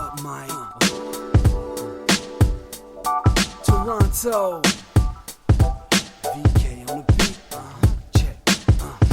up, Mike? Toronto. VK on the beat. Check.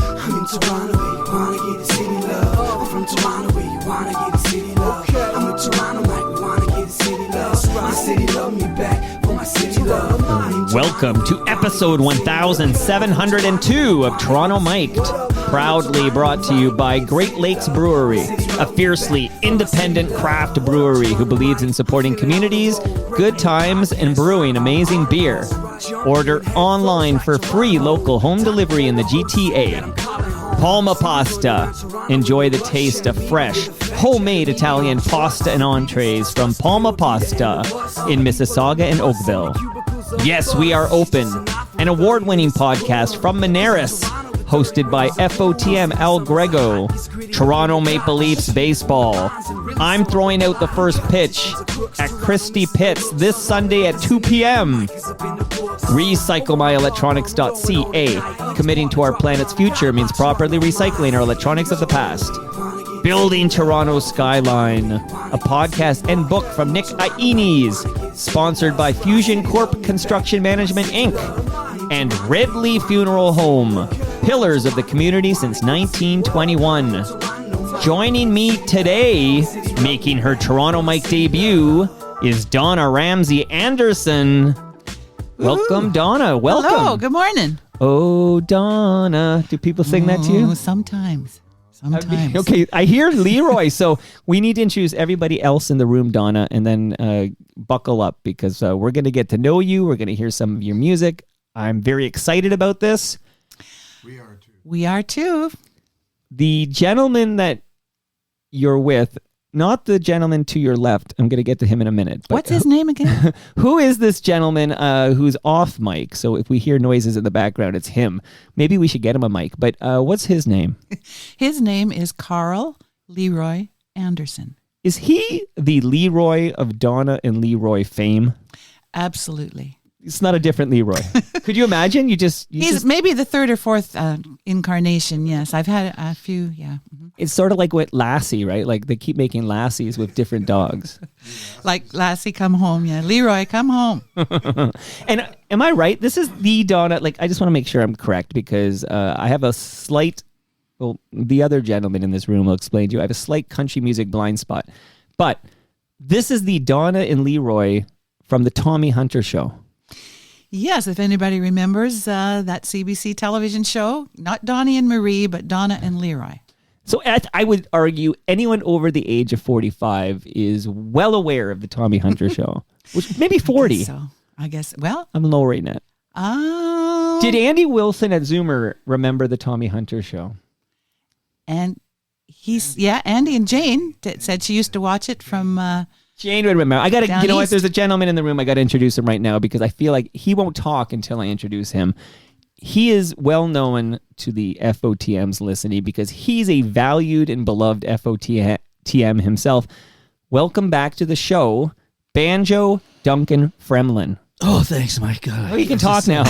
I'm in Toronto where you wanna get the city love. I'm from Toronto where you wanna get the city love. I'm in Toronto like we wanna get the city love. My city love me back for my city love. Welcome to episode 1702 of Toronto Mic'd, proudly brought to you by Great Lakes Brewery, a fiercely independent craft brewery who believes in supporting communities, good times, and brewing amazing beer. Order online for free local home delivery in the GTA. Palma Pasta. Enjoy the taste of fresh, homemade Italian pasta and entrees from Palma Pasta in Mississauga and Oakville. Yes, we are open. An award-winning podcast from Monaris, hosted by FOTM El Grego, Toronto Maple Leafs baseball. I'm throwing out the first pitch at Christie Pitts this Sunday at 2 p.m. RecycleMyElectronics.ca. Committing to our planet's future means properly recycling our electronics of the past. Building Toronto's Skyline, a podcast and book from Nick Aines, sponsored by Fusion Corp Construction Management, Inc., and Ridley Funeral Home, pillars of the community since 1921. Joining me today, making her Toronto Mic debut, is Donna Ramsay Anderson. Welcome, Donna. Welcome. Hello, good morning. Oh, Donna. Do people sing that to you? Sometimes. Okay, I hear LeRoy, so we need to introduce everybody else in the room, Donna, and then buckle up because we're going to get to know you. We're going to hear some of your music. I'm very excited about this. We are too. The gentleman that you're with, not the gentleman to your left. I'm going to get to him in a minute. But what's his name again? Who is this gentleman who's off mic? So if we hear noises in the background, it's him. Maybe we should get him a mic. But what's his name? His name is Carl LeRoy Anderson. Is he the LeRoy of Donna and LeRoy fame? Absolutely. It's not a different LeRoy. Could you imagine? He's maybe the third or fourth incarnation. Yes, I've had a few. Yeah, It's sort of like what Lassie, right? Like they keep making Lassies with different dogs. Like Lassie, come home. Yeah, LeRoy, come home. And am I right? This is the Donna. Like I just want to make sure I'm correct because I have a slight. Well, the other gentleman in this room will explain to you. I have a slight country music blind spot, but this is the Donna and LeRoy from the Tommy Hunter Show. Yes, if anybody remembers that CBC television show, not Donnie and Marie, but Donna and LeRoy. So I would argue anyone over the age of 45 is well aware of the Tommy Hunter Show, which maybe 40. I guess, well. I'm lowering it. Did Andy Wilson at Zoomer remember the Tommy Hunter Show? And Andy and Jane said she used to watch it from... Jane would remember. You know what? There's a gentleman in the room. I got to introduce him right now because I feel like he won't talk until I introduce him. He is well known to the FOTMs listening because he's a valued and beloved FOTM himself. Welcome back to the show, Banjo Duncan Fremlin. Oh, thanks, Mike. Oh, you can talk now.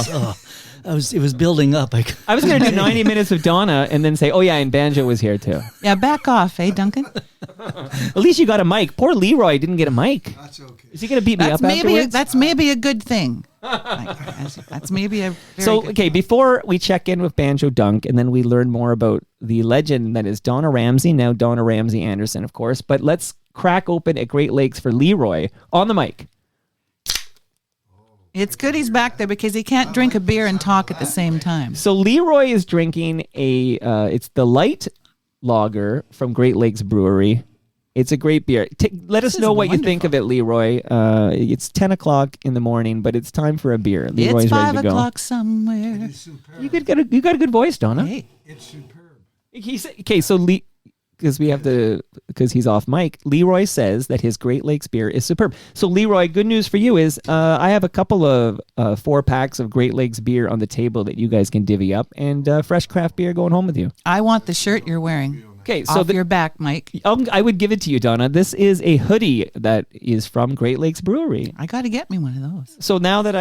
It was building up. I was going to do 90 minutes of Donna and then say, oh yeah, and Banjo was here too. Yeah, back off, Duncan? At least you got a mic. Poor LeRoy didn't get a mic. That's okay. Is he going to beat me up afterwards? That's maybe a good thing. That's maybe a very good thing. Before we check in with Banjo Dunc and then we learn more about the legend that is Donna Ramsay, now Donna Ramsay Anderson, of course, but let's crack open at Great Lakes for LeRoy on the mic. It's good he's back there because he can't drink a beer and talk at the same time. So LeRoy is drinking it's the light lager from Great Lakes Brewery. It's a great beer. Let us know what you think of it, LeRoy. It's 10 o'clock in the morning, but it's time for a beer. LeRoy's it's 5 ready to go. o'clock somewhere. You got a good voice, Donna. Hey. It's superb. Because he's off mic, LeRoy says that his Great Lakes beer is superb. So LeRoy, good news for you is I have a couple of 4-packs of Great Lakes beer on the table that you guys can divvy up and fresh craft beer going home with you. I want the shirt you're wearing. Okay, so off your back, Mike. I would give it to you, Donna. This is a hoodie that is from Great Lakes Brewery. I got to get me one of those. So now that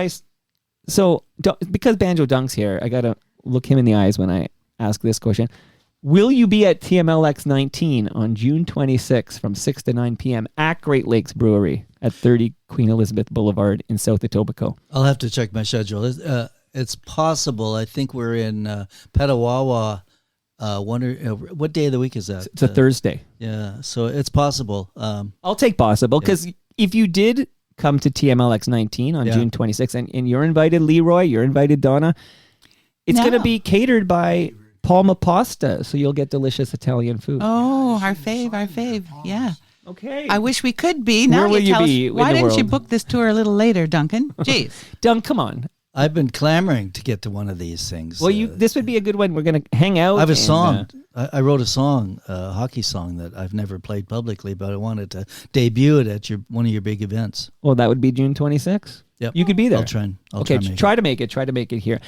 because Banjo Dunc's here, I got to look him in the eyes when I ask this question. Will you be at TMLX 19 on June 26th from 6 to 9 p.m. at Great Lakes Brewery at 30 Queen Elizabeth Boulevard in South Etobicoke? I'll have to check my schedule. It's possible. I think we're in Petawawa. What day of the week is that? It's a Thursday. Yeah, so it's possible. I'll take possible because if you did come to TMLX 19 on June 26th and you're invited, LeRoy, you're invited, Donna, it's going to be catered by Palma Pasta, so you'll get delicious Italian food. Oh, our fave. Yeah. Okay. I wish we could be. Now Where will you be in why the didn't you world? book this tour a little later, Duncan? Jeez. Dunc, come on. I've been clamoring to get to one of these things. Well, this would be a good one. We're going to hang out. I have a song. I wrote a song, a hockey song that I've never played publicly, but I wanted to debut it at one of your big events. Well, that would be June 26th. Yep. You could be there. I'll try. Try to make it. Try to make it here.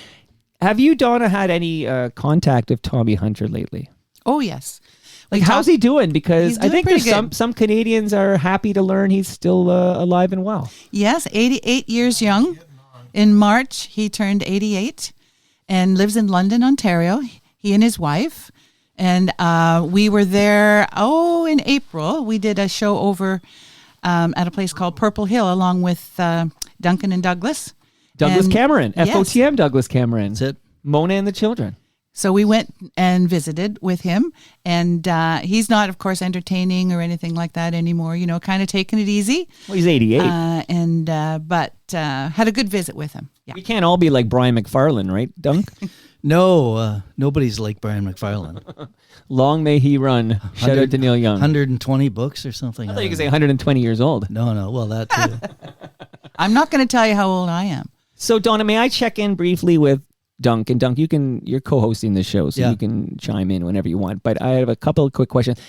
Have you, Donna, had any contact with Tommy Hunter lately? Oh, yes. Like, how's he doing? Because He's I doing think pretty there's good. some Canadians are happy to learn he's still alive and well. Yes, 88 years young. In March, he turned 88 and lives in London, Ontario, he and his wife. And we were there, in April. We did a show over at a place called Purple Hill along with Duncan and Douglas. Douglas And- Cameron, yes. FOTM Douglas Cameron. That's it. Mona and the Children. So we went and visited with him, and he's not, of course, entertaining or anything like that anymore. Kind of taking it easy. Well, he's 88. But had a good visit with him. Yeah. We can't all be like Brian McFarlane, right, Dunk? No, nobody's like Brian McFarlane. Long may he run. Shout out to Neil Young. 120 books or something. I thought you could say 120 years old. No. Well, that too. I'm not going to tell you how old I am. So, Donna, may I check in briefly with Dunk? And Dunk, you're co-hosting the show, so Yeah. you can chime in whenever you want. But I have a couple of quick questions.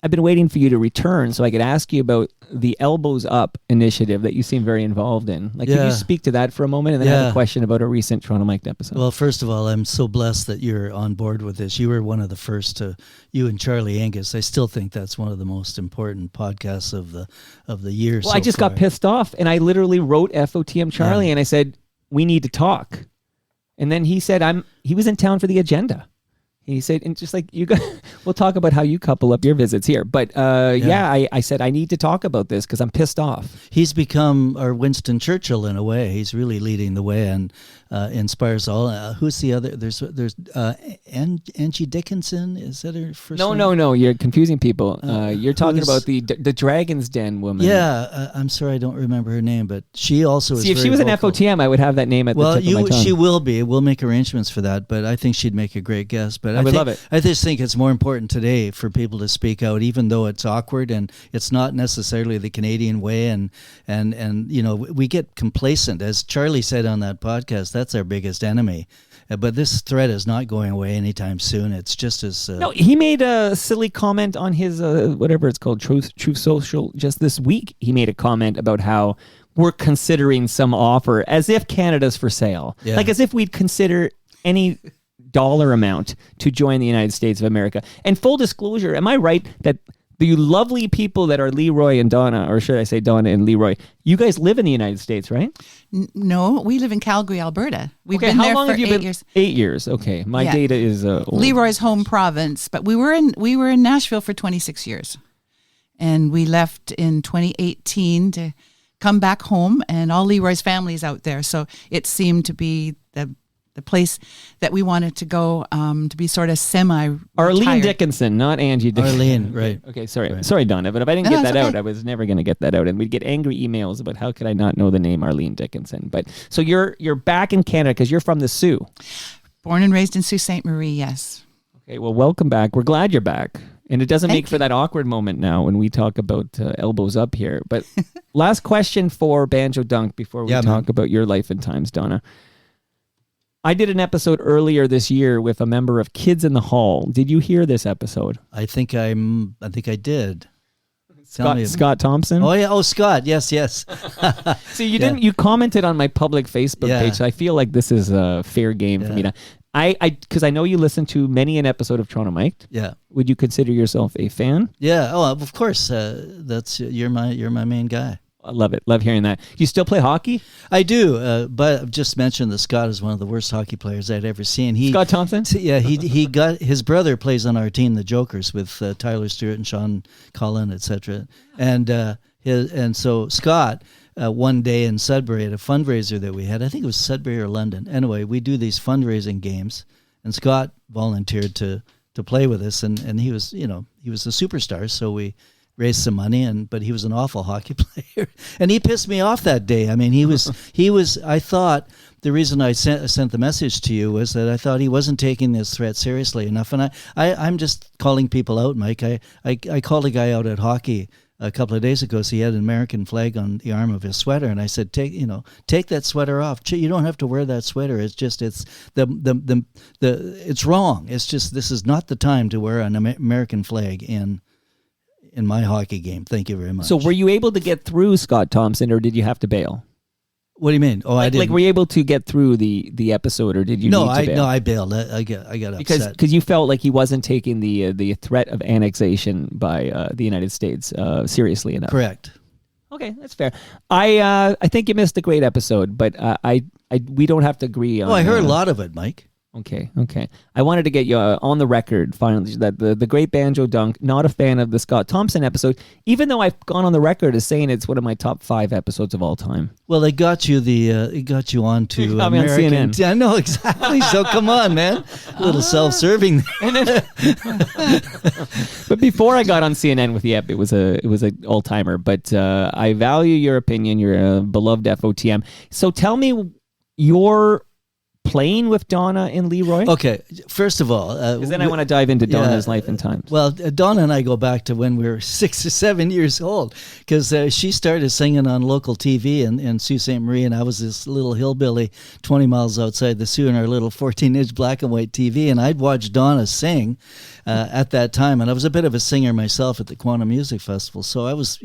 I've been waiting for you to return so I could ask you about the Elbows Up initiative that you seem very involved in. Could you speak to that for a moment? And then I have a question about a recent Toronto Mic'd episode. Well, first of all, I'm so blessed that you're on board with this. You were one of the first you and Charlie Angus. I still think that's one of the most important podcasts of the year. Well, I just got pissed off, and I literally wrote FOTM Charlie, and I said, we need to talk. And then he said, he was in town for the agenda. He said, and just like you guys, we'll talk about how you couple up your visits here. But I said, I need to talk about this because I'm pissed off. He's become our Winston Churchill in a way. He's really leading the way and inspires all. Who's the other? There's Angie Dickinson. Is that her first name? No. You're confusing people. You're talking about the Dragon's Den woman. Yeah, I'm sorry, I don't remember her name, but she also is. See, if she very was an vocal. FOTM, I would have that name at the tip of my tongue. She will be. We'll make arrangements for that, but I think she'd make a great guest. But I would love it. I just think it's more important today for people to speak out, even though it's awkward and it's not necessarily the Canadian way. And we get complacent, as Charlie said on that podcast. That's our biggest enemy. But this threat is not going away anytime soon. It's just as no. He made a silly comment on his whatever it's called, Truth Social, just this week. He made a comment about how we're considering some offer as if Canada's for sale, like as if we'd consider any dollar amount to join the United States of America. And full disclosure, am I right that the lovely people that are LeRoy and Donna, or should I say Donna and LeRoy, you guys live in the United States, right? No, we live in Calgary, Alberta. We've been how there long for have you 8 been? years. 8 years. Okay, my data is old. LeRoy's home province, but we were in Nashville for 26 years, and we left in 2018 to come back home, and all LeRoy's family is out there, so it seemed to be the place that we wanted to go to be sort of semi-retired. Arlene Dickinson, not Angie Dickinson. Arlene, right. Okay, sorry. Right. Sorry, Donna, but if I didn't No, get it's that out, okay. I was never going to get that out. And we'd get angry emails about how could I not know the name Arlene Dickinson. But so you're back in Canada because you're from the Sioux. Born and raised in Sault Ste. Marie, yes. Okay, well, welcome back. We're glad you're back. And it doesn't Thank make for that awkward moment now when we talk about elbows up here. But last question for Banjo Dunc before we talk about your life and times, Donna. I did an episode earlier this year with a member of Kids in the Hall. Did you hear this episode? I think I did. Scott Thompson? Oh yeah, Scott. Yes. So you didn't. You commented on my public Facebook page. So I feel like this is a fair game for me to. Because I know you listen to many an episode of Toronto Mic'd. Yeah. Would you consider yourself a fan? Yeah. Oh, of course. That's you're my main guy. I love it. Love hearing that. Do you still play hockey? I do, but I've just mentioned that Scott is one of the worst hockey players I'd ever seen. Scott Thompson? Yeah, he got his brother plays on our team, the Jokers, with Tyler Stewart and Sean Cullen, etc. And so Scott, one day in Sudbury at a fundraiser that we had, I think it was Sudbury or London. Anyway, we do these fundraising games, and Scott volunteered to play with us, and he was a superstar, so we raised some money, but he was an awful hockey player, and he pissed me off that day. I mean, he was. I thought the reason I sent the message to you was that I thought he wasn't taking this threat seriously enough, and I'm just calling people out, Mike. I called a guy out at hockey a couple of days ago. So he had an American flag on the arm of his sweater, and I said, take that sweater off. You don't have to wear that sweater. It's just it's wrong. It's just this is not the time to wear an American flag in my hockey game. Thank you very much. So were you able to get through Scott Thompson, or did you have to bail? What do you mean? Oh, I didn't. Like, were you able to get through the episode, or did you need to bail? No, I bailed. I got upset. Because you felt like he wasn't taking the threat of annexation by the United States seriously enough. Correct. Okay, that's fair. I think you missed a great episode, but we don't have to agree on. Oh, I heard a lot of it, Mike. Okay. I wanted to get you on the record finally that the great Banjo Dunc, not a fan of the Scott Thompson episode, even though I've gone on the record as saying it's one of my top 5 episodes of all time. Well, it got you on to You got me on American. CNN. I know exactly. So come on, man, a little self-serving. But before I got on CNN with the ep, it was an all timer. But I value your opinion. You're a beloved FOTM. So tell me your playing with Donna and LeRoy? Okay, first of all, because then I want to dive into Donna's life and times. Well, Donna and I go back to when we were 6 or 7 years old, because she started singing on local TV in Sault Ste. Marie, and I was this little hillbilly 20 miles outside the Sioux in our little 14-inch black and white TV, and I'd watch Donna sing at that time, and I was a bit of a singer myself at the Quantum Music Festival, so I was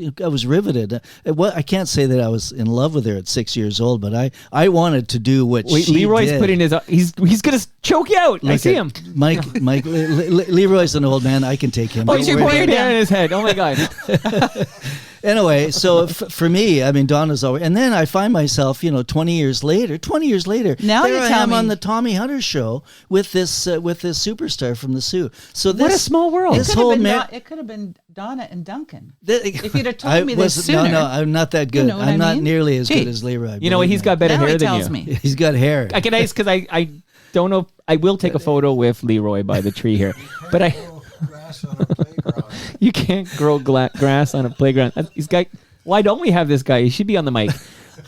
riveted. I can't say that I was in love with her at 6 years old, but I wanted to do what she LeRoy's did. putting his he's gonna choke you out. I see him. Mike, LeRoy's an old man. I can take him. Oh, he's pointing down in his head. Oh my God. Anyway, so for me, I mean, Donna's always, and then I find myself, 20 years later, now there you I tell am me. on the Tommy Hunter show with this superstar from the Sioux. So What a small world. This whole It could have been Donna and Duncan. If you'd have told me this No, sooner. I'm not that good. You know what I'm I not mean? nearly as Gee. good as LeRoy. You know what? He's got better Now hair he than tells you. me. He's got hair. I can ask because I don't know. I will take a photo with LeRoy by the tree here, but Grass on a playground. you can't grow grass on a playground. He's got. Why don't we have this guy? He should be on the mic.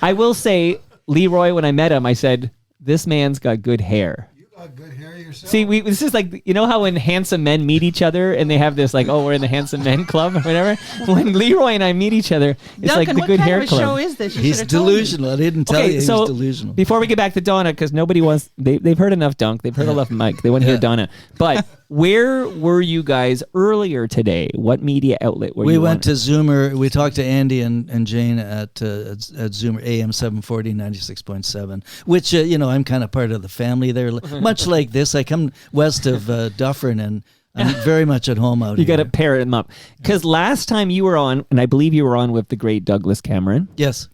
I will say, LeRoy, when I met him, I said, this man's got good hair. You got good hair yourself. See, this is like, you know how when handsome men meet each other and they have this like, oh, we're in the handsome men club or whatever? When LeRoy and I meet each other, it's Duncan, like the what good kind hair of a club. show is this? You He's should have told me. delusional. I didn't tell you he was delusional. Before we get back to Donna, because nobody wants, they've heard enough Dunc, they've heard enough Mike, they want to hear Donna. But where were you guys earlier today? What media outlet were you on? We went to Zoomer. We talked to Andy and Jane at Zoomer AM 740 96.7, which, I'm kind of part of the family there. Much like this, I come west of Dufferin, and I'm very much at home out You here. got to pair them up. Because last time you were on, and I believe you were on with the great Douglas Cameron, Yes,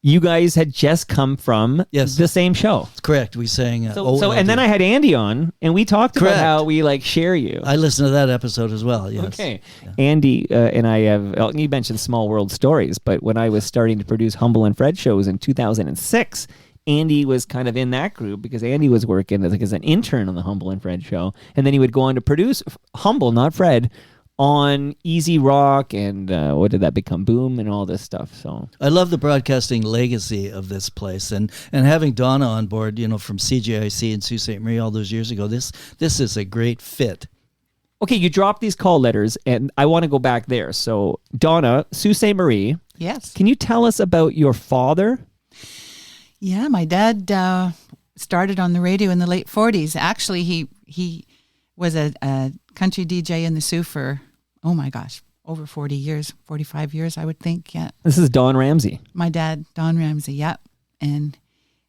you guys had just come from Yes. the same show. correct. We sang. And then I had Andy on, and we talked Correct. about how we like share you. I listened to that episode as well. Yes. Okay. Andy and I have, you mentioned Small World Stories, but when I was starting to produce Humble and Fred shows in 2006, Andy was kind of in that group because Andy was working as an intern on the Humble and Fred show. And then he would go on to produce Humble, not Fred, on Easy Rock and what did that become? Boom and all this stuff. So I love the broadcasting legacy of this place, and having Donna on board, from CGIC and Sault Ste. Marie all those years ago. This is a great fit. okay, you dropped these call letters, and I want to go back there. So Donna, Sault Ste. Marie, Yes. can you tell us about your father? Yeah, my dad started on the radio in the late 40s. Actually, he was a country DJ in the Sioux for, oh my gosh, over 40 years, 45 years, I would think. Yeah. This is Don Ramsay. My dad, Don Ramsay, yep. And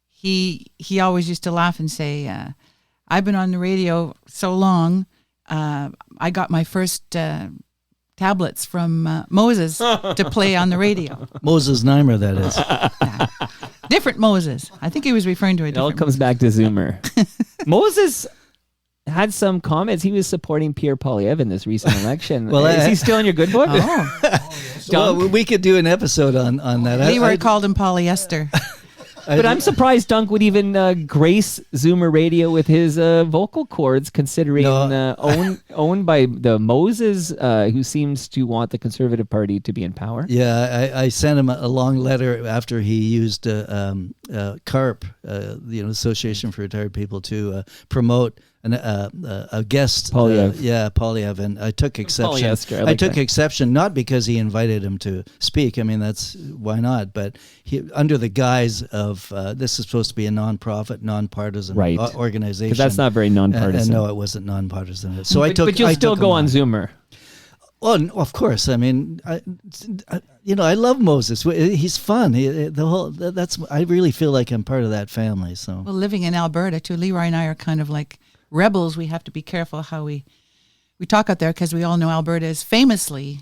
he always used to laugh and say, I've been on the radio so long, I got my first tablets from Moses to play on the radio. Moses Neimer, that is. Yeah. Different Moses. I think he was referring to a It all different comes back to Zoomer. Moses had some comments. He was supporting Pierre Poilievre in this recent election. Well, is he still in your good book? Oh, Well, we could do an episode on that. Leroy called him polyester. But I'm surprised Dunc would even grace Zoomer Radio with his vocal cords, considering owned by the Moses, who seems to want the Conservative Party to be in power. Yeah, I sent him a long letter after he used CARP, Association for Retired People, to promote a guest. Poilievre. Poilievre, and I took exception. Polyester, I took exception, not because he invited him to speak. I mean, that's why not? But under the guise of this is supposed to be a non-profit, non-partisan organization. Because that's not very non-partisan. No, it wasn't non-partisan. So but you'll still go on Zoomer. Well, of course. I mean, I love Moses. He's fun. I really feel like I'm part of that family. So, Well, living in Alberta, too, Leroy and I are kind of like rebels. We have to be careful how we talk out there, because we all know Alberta is famously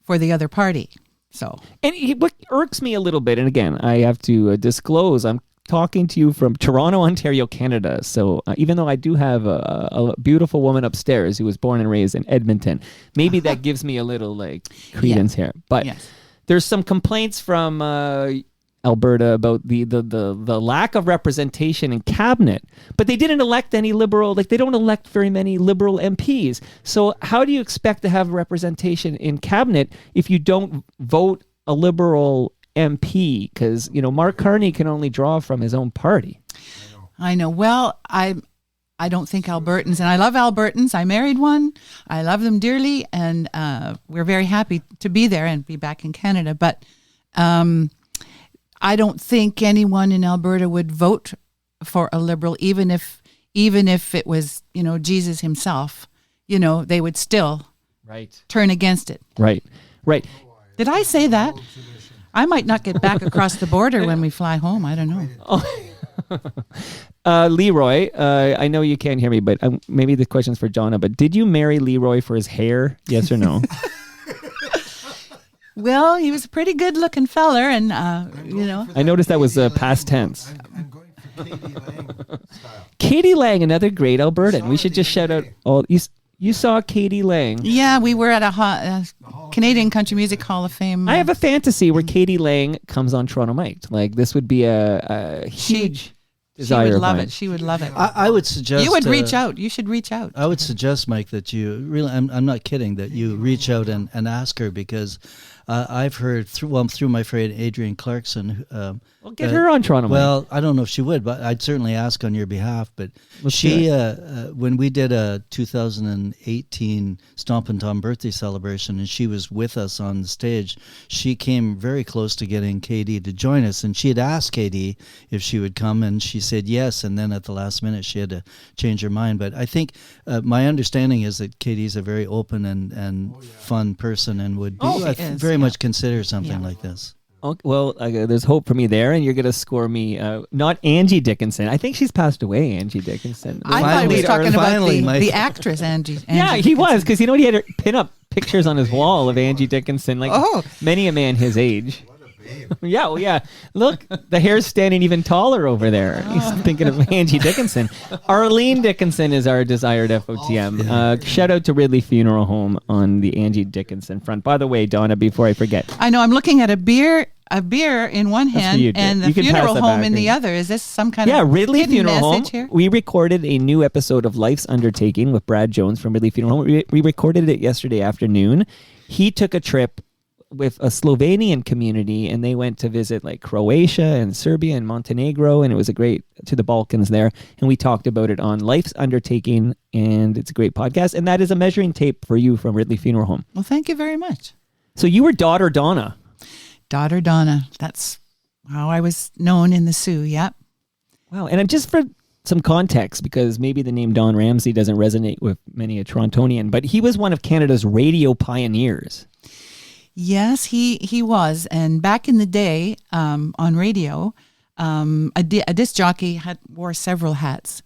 for the other party. So, And what irks me a little bit, and again, I have to disclose, I'm talking to you from Toronto, Ontario, Canada. So even though I do have a beautiful woman upstairs who was born and raised in Edmonton, maybe that gives me a little credence here. But there's some complaints from Alberta about the lack of representation in cabinet, but they didn't elect any Liberal, they don't elect very many Liberal MPs. So how do you expect to have representation in cabinet if you don't vote a Liberal MP? Because, Mark Carney can only draw from his own party. I know. Well, I don't think Albertans, and I love Albertans. I married one. I love them dearly, and we're very happy to be there and be back in Canada. But I don't think anyone in Alberta would vote for a Liberal, even if it was, Jesus himself. They would still turn against it. Right. Did I say that? I might not get back across the border when we fly home. I don't know. Leroy, I know you can't hear me, but maybe the question's for Donna, but did you marry Leroy for his hair? Yes or no? Well, he was a pretty good-looking feller, and, I noticed that was past tense. I'm going for Katie Lang style. Katie Lang, another great Albertan. We should just shout out all... You saw Katie Lang. Yeah, we were at a Canadian Country Music Hall of Fame. I have a fantasy where Katie Lang comes on Toronto Mic'd. This would be a huge desire. She would of love mine. it. She would love it. I would suggest You would reach out. You should reach out. I would suggest, Mike, that you really, I'm not kidding, that you reach out and ask her, because I've heard through my friend Adrienne Clarkson. Well, get her on Toronto Mike. Well, I don't know if she would, but I'd certainly ask on your behalf. But she, when we did a 2018 Stompin' Tom birthday celebration, and she was with us on the stage, she came very close to getting KD to join us, and she had asked KD if she would come, and she said yes, and then at the last minute she had to change her mind. But I think my understanding is that KD's a very open and fun person, and would very much consider something like this. Okay, well, there's hope for me there, and you're going to score me. Not Angie Dickinson. I think she's passed away, Angie Dickinson. I thought he was talking about the actress, Angie. Yeah, he was, because he had her pin up pictures on his wall of Angie Dickinson, many a man his age. Yeah. Look, the hair's standing even taller over there. He's thinking of Angie Dickinson. Arlene Dickinson is our desired FOTM. Shout out to Ridley Funeral Home on the Angie Dickinson front. By the way, Donna, before I forget. I know, I'm looking at a beer in one hand and the funeral home in the other. Is this some kind of Ridley hidden Funeral Home? Here? We recorded a new episode of Life's Undertaking with Brad Jones from Ridley Funeral Home. We recorded it yesterday afternoon. He took a trip with a Slovenian community, and they went to visit Croatia and Serbia and Montenegro, and it was to the Balkans there, and we talked about it on Life's Undertaking, and it's a great podcast, and that is a measuring tape for you from Ridley Funeral Home. Well, thank you very much. So you were Daughter Donna. Daughter Donna. That's how I was known in the Sioux, yep. Wow, and just for some context, because maybe the name Donna Ramsay doesn't resonate with many a Torontonian, but he was one of Canada's radio pioneers. Yes, he was. And back in the day, on radio, a disc jockey wore several hats.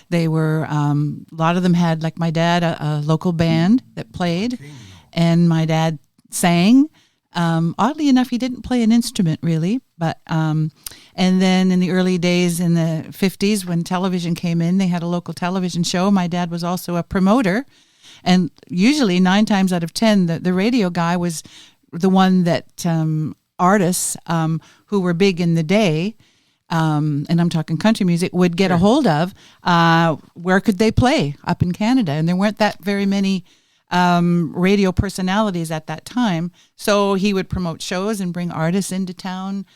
They were, a lot of them had, like my dad, a local band that played. and my dad sang. Oddly enough, he didn't play an instrument really, but and then in the early days in the 50s when television came in, they had a local television show. My dad was also a promoter, and usually 9 times out of 10, the radio guy was the one that artists who were big in the day, and I'm talking country music, would get a hold of. Where could they play up in Canada? And there weren't that very many radio personalities at that time. So he would promote shows and bring artists into town,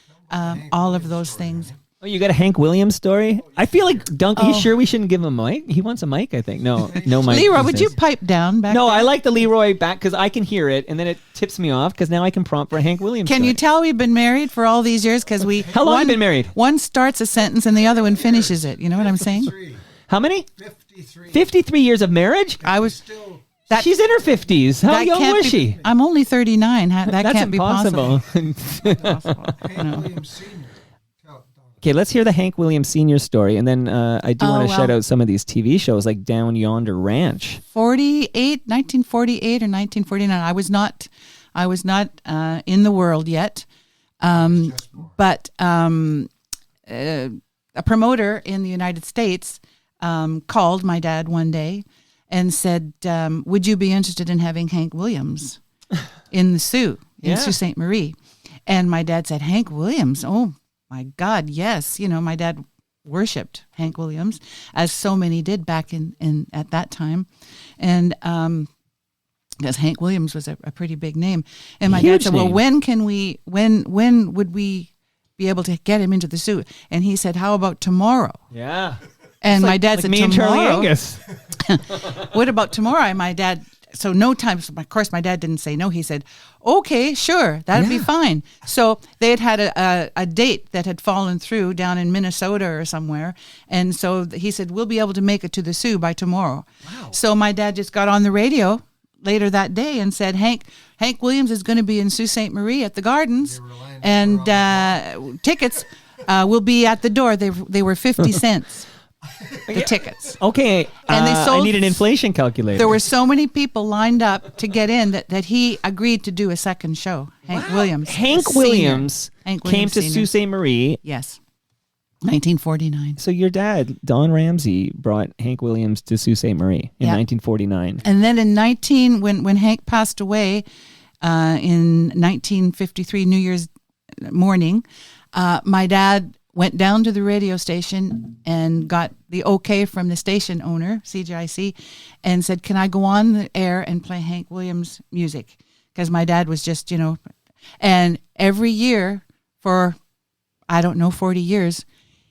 all of those things. Oh, you got a Hank Williams story? I feel like Dunc, he's sure we shouldn't give him a mic? He wants a mic, I think. No mic. LeRoy, would you pipe down back No, there? I like the LeRoy back because I can hear it, and then it tips me off because now I can prompt for a Hank Williams Can story. you tell we've been married for all these years? Because How long have you been married? One starts a sentence and the other one finishes it. You know what I'm saying? 53. How many? 53. 53 years of marriage? I was. Still, She's in her 50s. How that young can't was be- she? I'm only 39. That That's can't be impossible. possible. Hank Williams Sr. Okay, let's hear the Hank Williams Sr. story, and then I do want to well. shout out some of these TV shows like Down Yonder Ranch. 1948 or 1949. I was not in the world yet, but a promoter in the United States called my dad one day and said, "Would you be interested in having Hank Williams in the Sioux, in Yeah. Sault Ste. Marie?" And my dad said, "Hank Williams? Oh my God, yes." You know, my dad worshipped Hank Williams, as so many did back in at that time, and because Hank Williams was a pretty big name. And my Huge dad said, "Well, name. when would we be able to get him into the Sioux?" And he said, "How about tomorrow?" Yeah. And my dad Like said, me and "Tomorrow? Charlie Angus. What about tomorrow?" And my dad, so no time. So of course, my dad didn't say no. He said, "Okay, sure, that'd be fine." So they had a date that had fallen through down in Minnesota or somewhere, and so he said, "We'll be able to make it to the Sioux by tomorrow." Wow. So my dad just got on the radio later that day and said, Hank Williams is going to be in Sault Ste. Marie at the Gardens, and tickets will be at the door. They were 50 cents. The tickets. Okay, And they I sold- need an inflation calculator. There were so many people lined up to get in that he agreed to do a second show. Hank Williams. Hank Senior. Williams Hank came Williams to Senior. Sault Ste. Marie. Yes. 1949. So your dad, Don Ramsay, brought Hank Williams to Sault Ste. Marie in Yeah. 1949. And then in when Hank passed away in 1953, New Year's morning, my dad went down to the radio station and got the okay from the station owner, CGIC, and said, "Can I go on the air and play Hank Williams music?" Because my dad was just, and every year for, 40 years,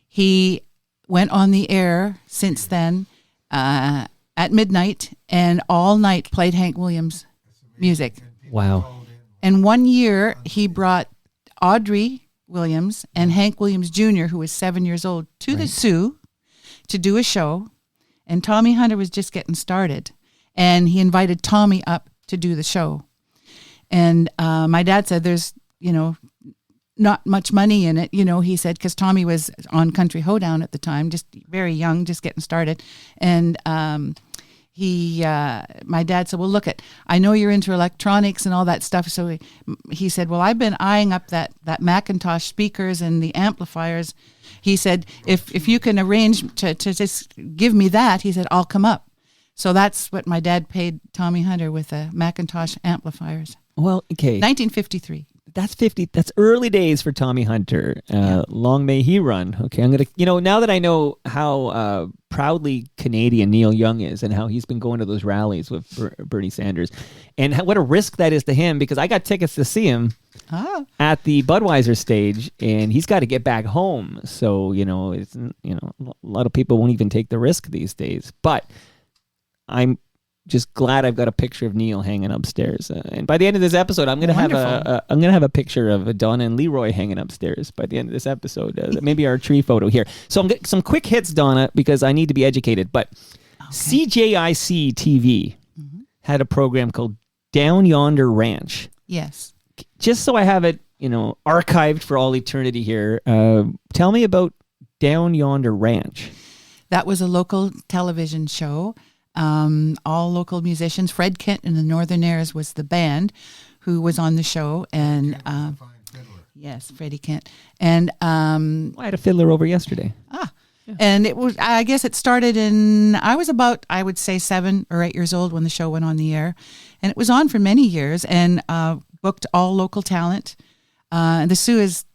he went on the air since then at midnight and all night played Hank Williams music. Wow. And one year he brought Audrey Williams and Hank Williams Jr., who was 7 years old, to the Sioux to do a show. And Tommy Hunter was just getting started. And he invited Tommy up to do the show. And my dad said there's, not much money in it, he said, because Tommy was on Country Hoedown at the time, just very young, just getting started. And my dad said, "Well, look, I know you're into electronics and all that stuff." So he said, "Well, I've been eyeing up that Macintosh speakers and the amplifiers." He said, if you can arrange to just give me that, he said, "I'll come up." So that's what my dad paid Tommy Hunter with the Macintosh amplifiers. Well, okay. 1953. That's early days for Tommy Hunter. Long may he run. Okay, I'm going to, now that I know how proudly Canadian Neil Young is and how he's been going to those rallies with Bernie Sanders and what a risk that is to him, because I got tickets to see him at the Budweiser stage and he's got to get back home. So, it's, a lot of people won't even take the risk these days, but I'm just glad I've got a picture of Neil hanging upstairs. And by the end of this episode, I'm gonna have a picture of Donna and LeRoy hanging upstairs. By the end of this episode, maybe our tree photo here. So I'm getting some quick hits, Donna, because I need to be educated. But CJIC TV had a program called Down Yonder Ranch. Yes. Just so I have it, archived for all eternity here. Tell me about Down Yonder Ranch. That was a local television show. all local musicians. Fred Kent and the Northernaires was the band who was on the show, and Fine fiddler. yes, Freddie Kent, and I had a fiddler over yesterday. and it was, I guess it started in, I was about, I would say 7 or 8 years old when the show went on the air, and it was on for many years, and booked all local talent. The Sioux is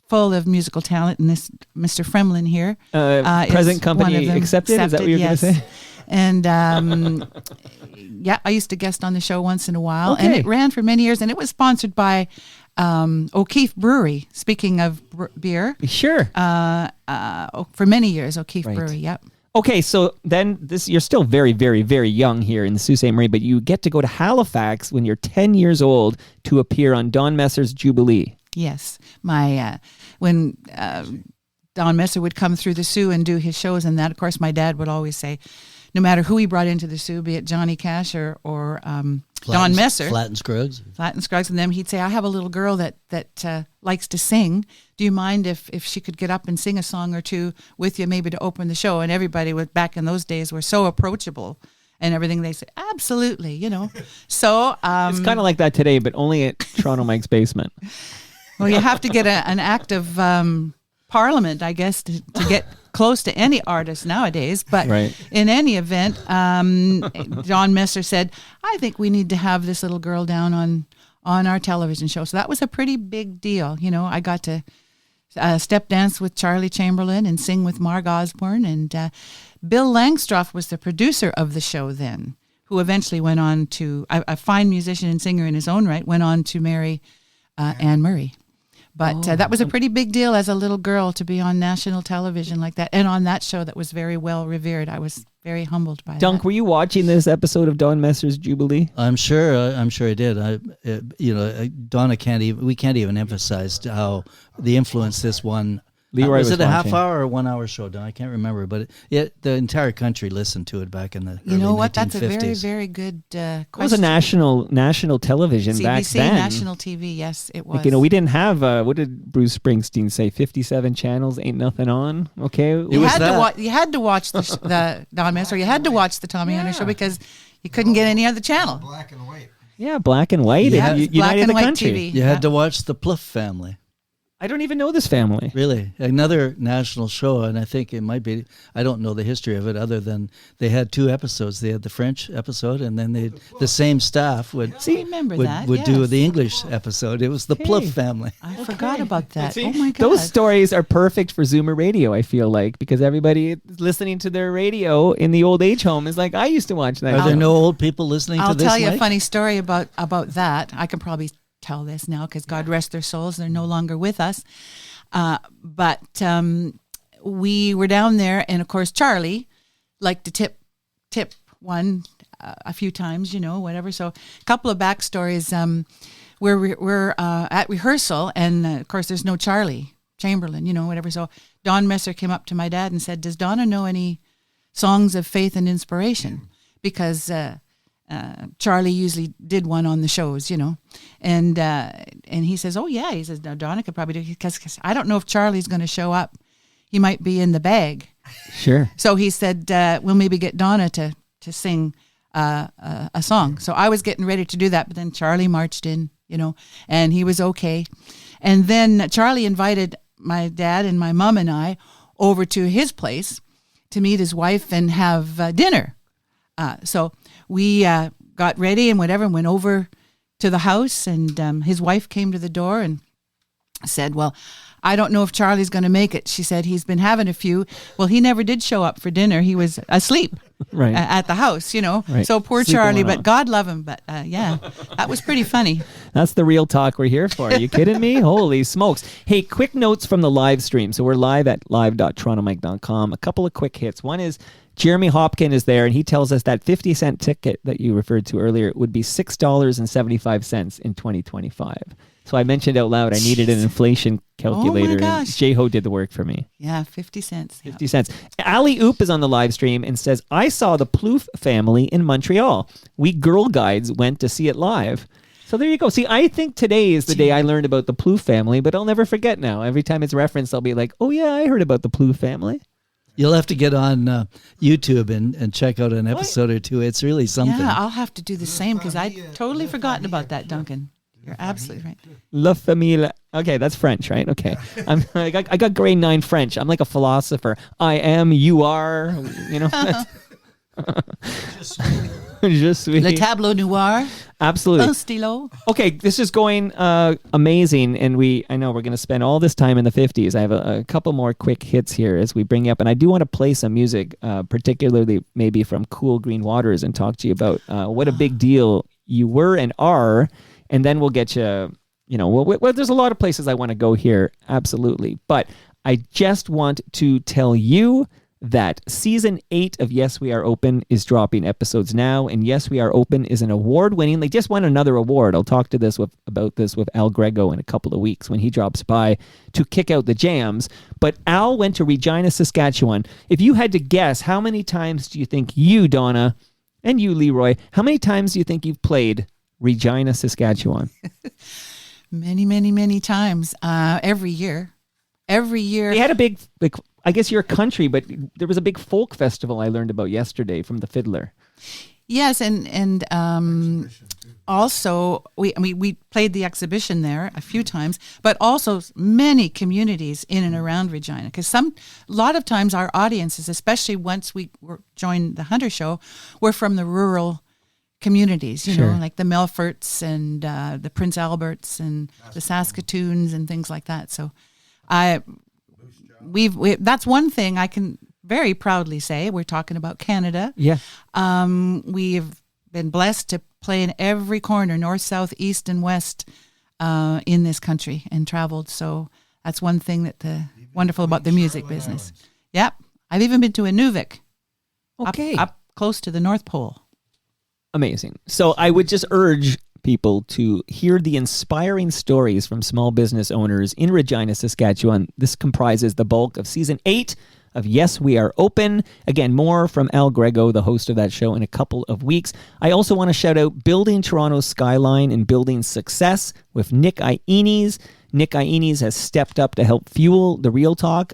full of musical talent, and this Mr. Fremlin here, Present is company one of them. accepted? Is that what you're going to Yes. say? And yeah, I used to guest on the show once in a while, and Okay. it ran for many years, and it was sponsored by O'Keefe Brewery. Speaking of beer, Sure. for many years, O'Keefe Right. Brewery. Yep. Okay, so then you're still very, very, very young here in the Sault Ste. Marie, but you get to go to Halifax when you're 10 years old to appear on Don Messer's Jubilee. Yes, my when Don Messer would come through the Sioux and do his shows, and that, of course, my dad would always say, no matter who he brought into the Sioux, be it Johnny Cash or Don Messer, Flat and Scruggs. Flat and Scruggs, and them, he'd say, I have a little girl that likes to sing. Do you mind if she could get up and sing a song or two with you, maybe to open the show? And everybody was, back in those days, were so approachable and everything. They said, absolutely, So It's kind of like that today, but only at Toronto Mike's basement. well, you have to get an act of parliament, I guess, to get close to any artist nowadays. But Right. in any event, Don Messer said, I think we need to have this little girl down on our television show. So that was a pretty big deal. I got to step dance with Charlie Chamberlain and sing with Marg Osborne. And Bill Langstroth was the producer of the show then, who eventually went on to, a fine musician and singer in his own right, went on to marry Anne Murray. But that was a pretty big deal as a little girl to be on national television like that. And on that show that was very well revered. I was very humbled by Dunk, that. were you watching this episode of Don Messer's Jubilee? I'm sure I did. Donna we can't even emphasize how the influence this one. LeRoy was was it a watching. half-hour or 1 hour show? Donna? I can't remember, but the entire country listened to it back in the You know early what? That's a 1950s. very, very good question. It was a national television back CBC, then. national TV, yes, it was. Like, we didn't have, what did Bruce Springsteen say, 57 channels, ain't nothing on? Okay. It you was had to that. watch. You had to watch the Don Messer. You had to watch the Tommy Hunter show because you couldn't get any other channel. Black and white. Yeah, black and white. Yeah, and it's black united and the white country. TV. You had to watch the Pluff family. I don't even know this family. Really, another national show, and I think it might be. I don't know the history of it, other than they had 2 episodes. They had the French episode, and then the same staff would remember that, would do yes. the English episode. It was the Pluff family. I forgot about that. See, Oh my God. Those stories are perfect for Zoomer radio, I feel like, because everybody listening to their radio in the old age home is like, I used to watch that. Are there no old people listening I'll to this? tell you a Mike? funny story about that. I can probably tell this now because God rest their souls. They're no longer with us. But we were down there, and of course, Charlie liked to tip one a few times, whatever. So a couple of backstories. We're at rehearsal, and of course, there's no Charlie Chamberlain, whatever. So Don Messer came up to my dad and said, "Does Donna know any songs of faith and inspiration?" Because Charlie usually did one on the shows, and he says, "Oh yeah," he says, "Now Donna could probably do because I don't know if Charlie's going to show up. He might be in the bag." Sure. So he said, "We'll maybe get Donna to sing a song." So I was getting ready to do that, but then Charlie marched in, and he was okay. And then Charlie invited my dad and my mom and I over to his place to meet his wife and have dinner. So we got ready and whatever and went over to the house, and his wife came to the door and said, "Well, I don't know if Charlie's going to make it." She said, "He's been having a few." Well, he never did show up for dinner. He was asleep Right. at the house, Right. So poor Sleeping Charlie, one but off. God love him. But yeah, that was pretty funny. That's the real talk we're here for. Are you kidding me? Holy smokes. Hey, quick notes from the live stream. So we're live at live.torontomike.com. A couple of quick hits. One is Jeremy Hopkin is there, and he tells us that 50-cent ticket that you referred to earlier would be $6.75 in 2025. So I mentioned out loud I needed an inflation calculator. gosh. And J-Ho did the work for me. Yeah, 50 cents. Yeah. 50 cents. Ali Oop is on the live stream and says, I saw the Plouffe family in Montreal. We Girl Guides went to see it live. So there you go. See, I think today is the day I learned about the Plouffe family, but I'll never forget now. Every time it's referenced, I'll be like, oh yeah, I heard about the Plouffe family. You'll have to get on YouTube and check out an episode or two. It's really something. Yeah, I'll have to do the same because I totally forgotten about that, Duncan. You're absolutely right. La Famille. Okay, that's French, right? Okay. I got grade 9 French. I'm like a philosopher. I am, you are, you know. Je suis. Le tableau noir. Absolutely. Un stylo. Okay, this is going amazing, and I know we're going to spend all this time in the 50s. I have a couple more quick hits here as we bring you up, and I do want to play some music, particularly maybe from Cool Green Waters, and talk to you about what a big deal you were and are, and then we'll get you, well, there's a lot of places I want to go here, absolutely, but I just want to tell you that season 8 of Yes We Are Open is dropping episodes now, and Yes We Are Open is an award-winning. They just won another award. I'll talk to about this with Al Grego in a couple of weeks when he drops by to kick out the jams. But Al went to Regina, Saskatchewan. If you had to guess, how many times do you think you, Donna, and you, LeRoy, how many times do you think you've played Regina, Saskatchewan? Many, many, many times. Every year. Every year. They had a big I guess you're country, but there was a big folk festival I learned about yesterday from the Fiddler. Yes, and also we played the exhibition there a few times, but also many communities in and around Regina. Because a lot of times our audiences, especially once we joined the Hunter Show, were from the rural communities. You know, like the Melforts and the Prince Alberts and the Saskatoons and things like that. So, that's one thing I can very proudly say. We're talking about Canada. Yeah. We've been blessed to play in every corner, north, south, east, and west in this country and traveled. So that's one thing that wonderful about the music business. Yep. I've even been to Inuvik. Okay. Up close to the North Pole. Amazing. So I would just urge people to hear the inspiring stories from small business owners in Regina, Saskatchewan. This comprises the bulk of season 8 of Yes We Are Open. Again, more from Al Grego, the host of that show, in a couple of weeks. I also want to shout out Building Toronto's Skyline and Building Success with Nick Iones. Nick Iones has stepped up to help fuel the Real Talk.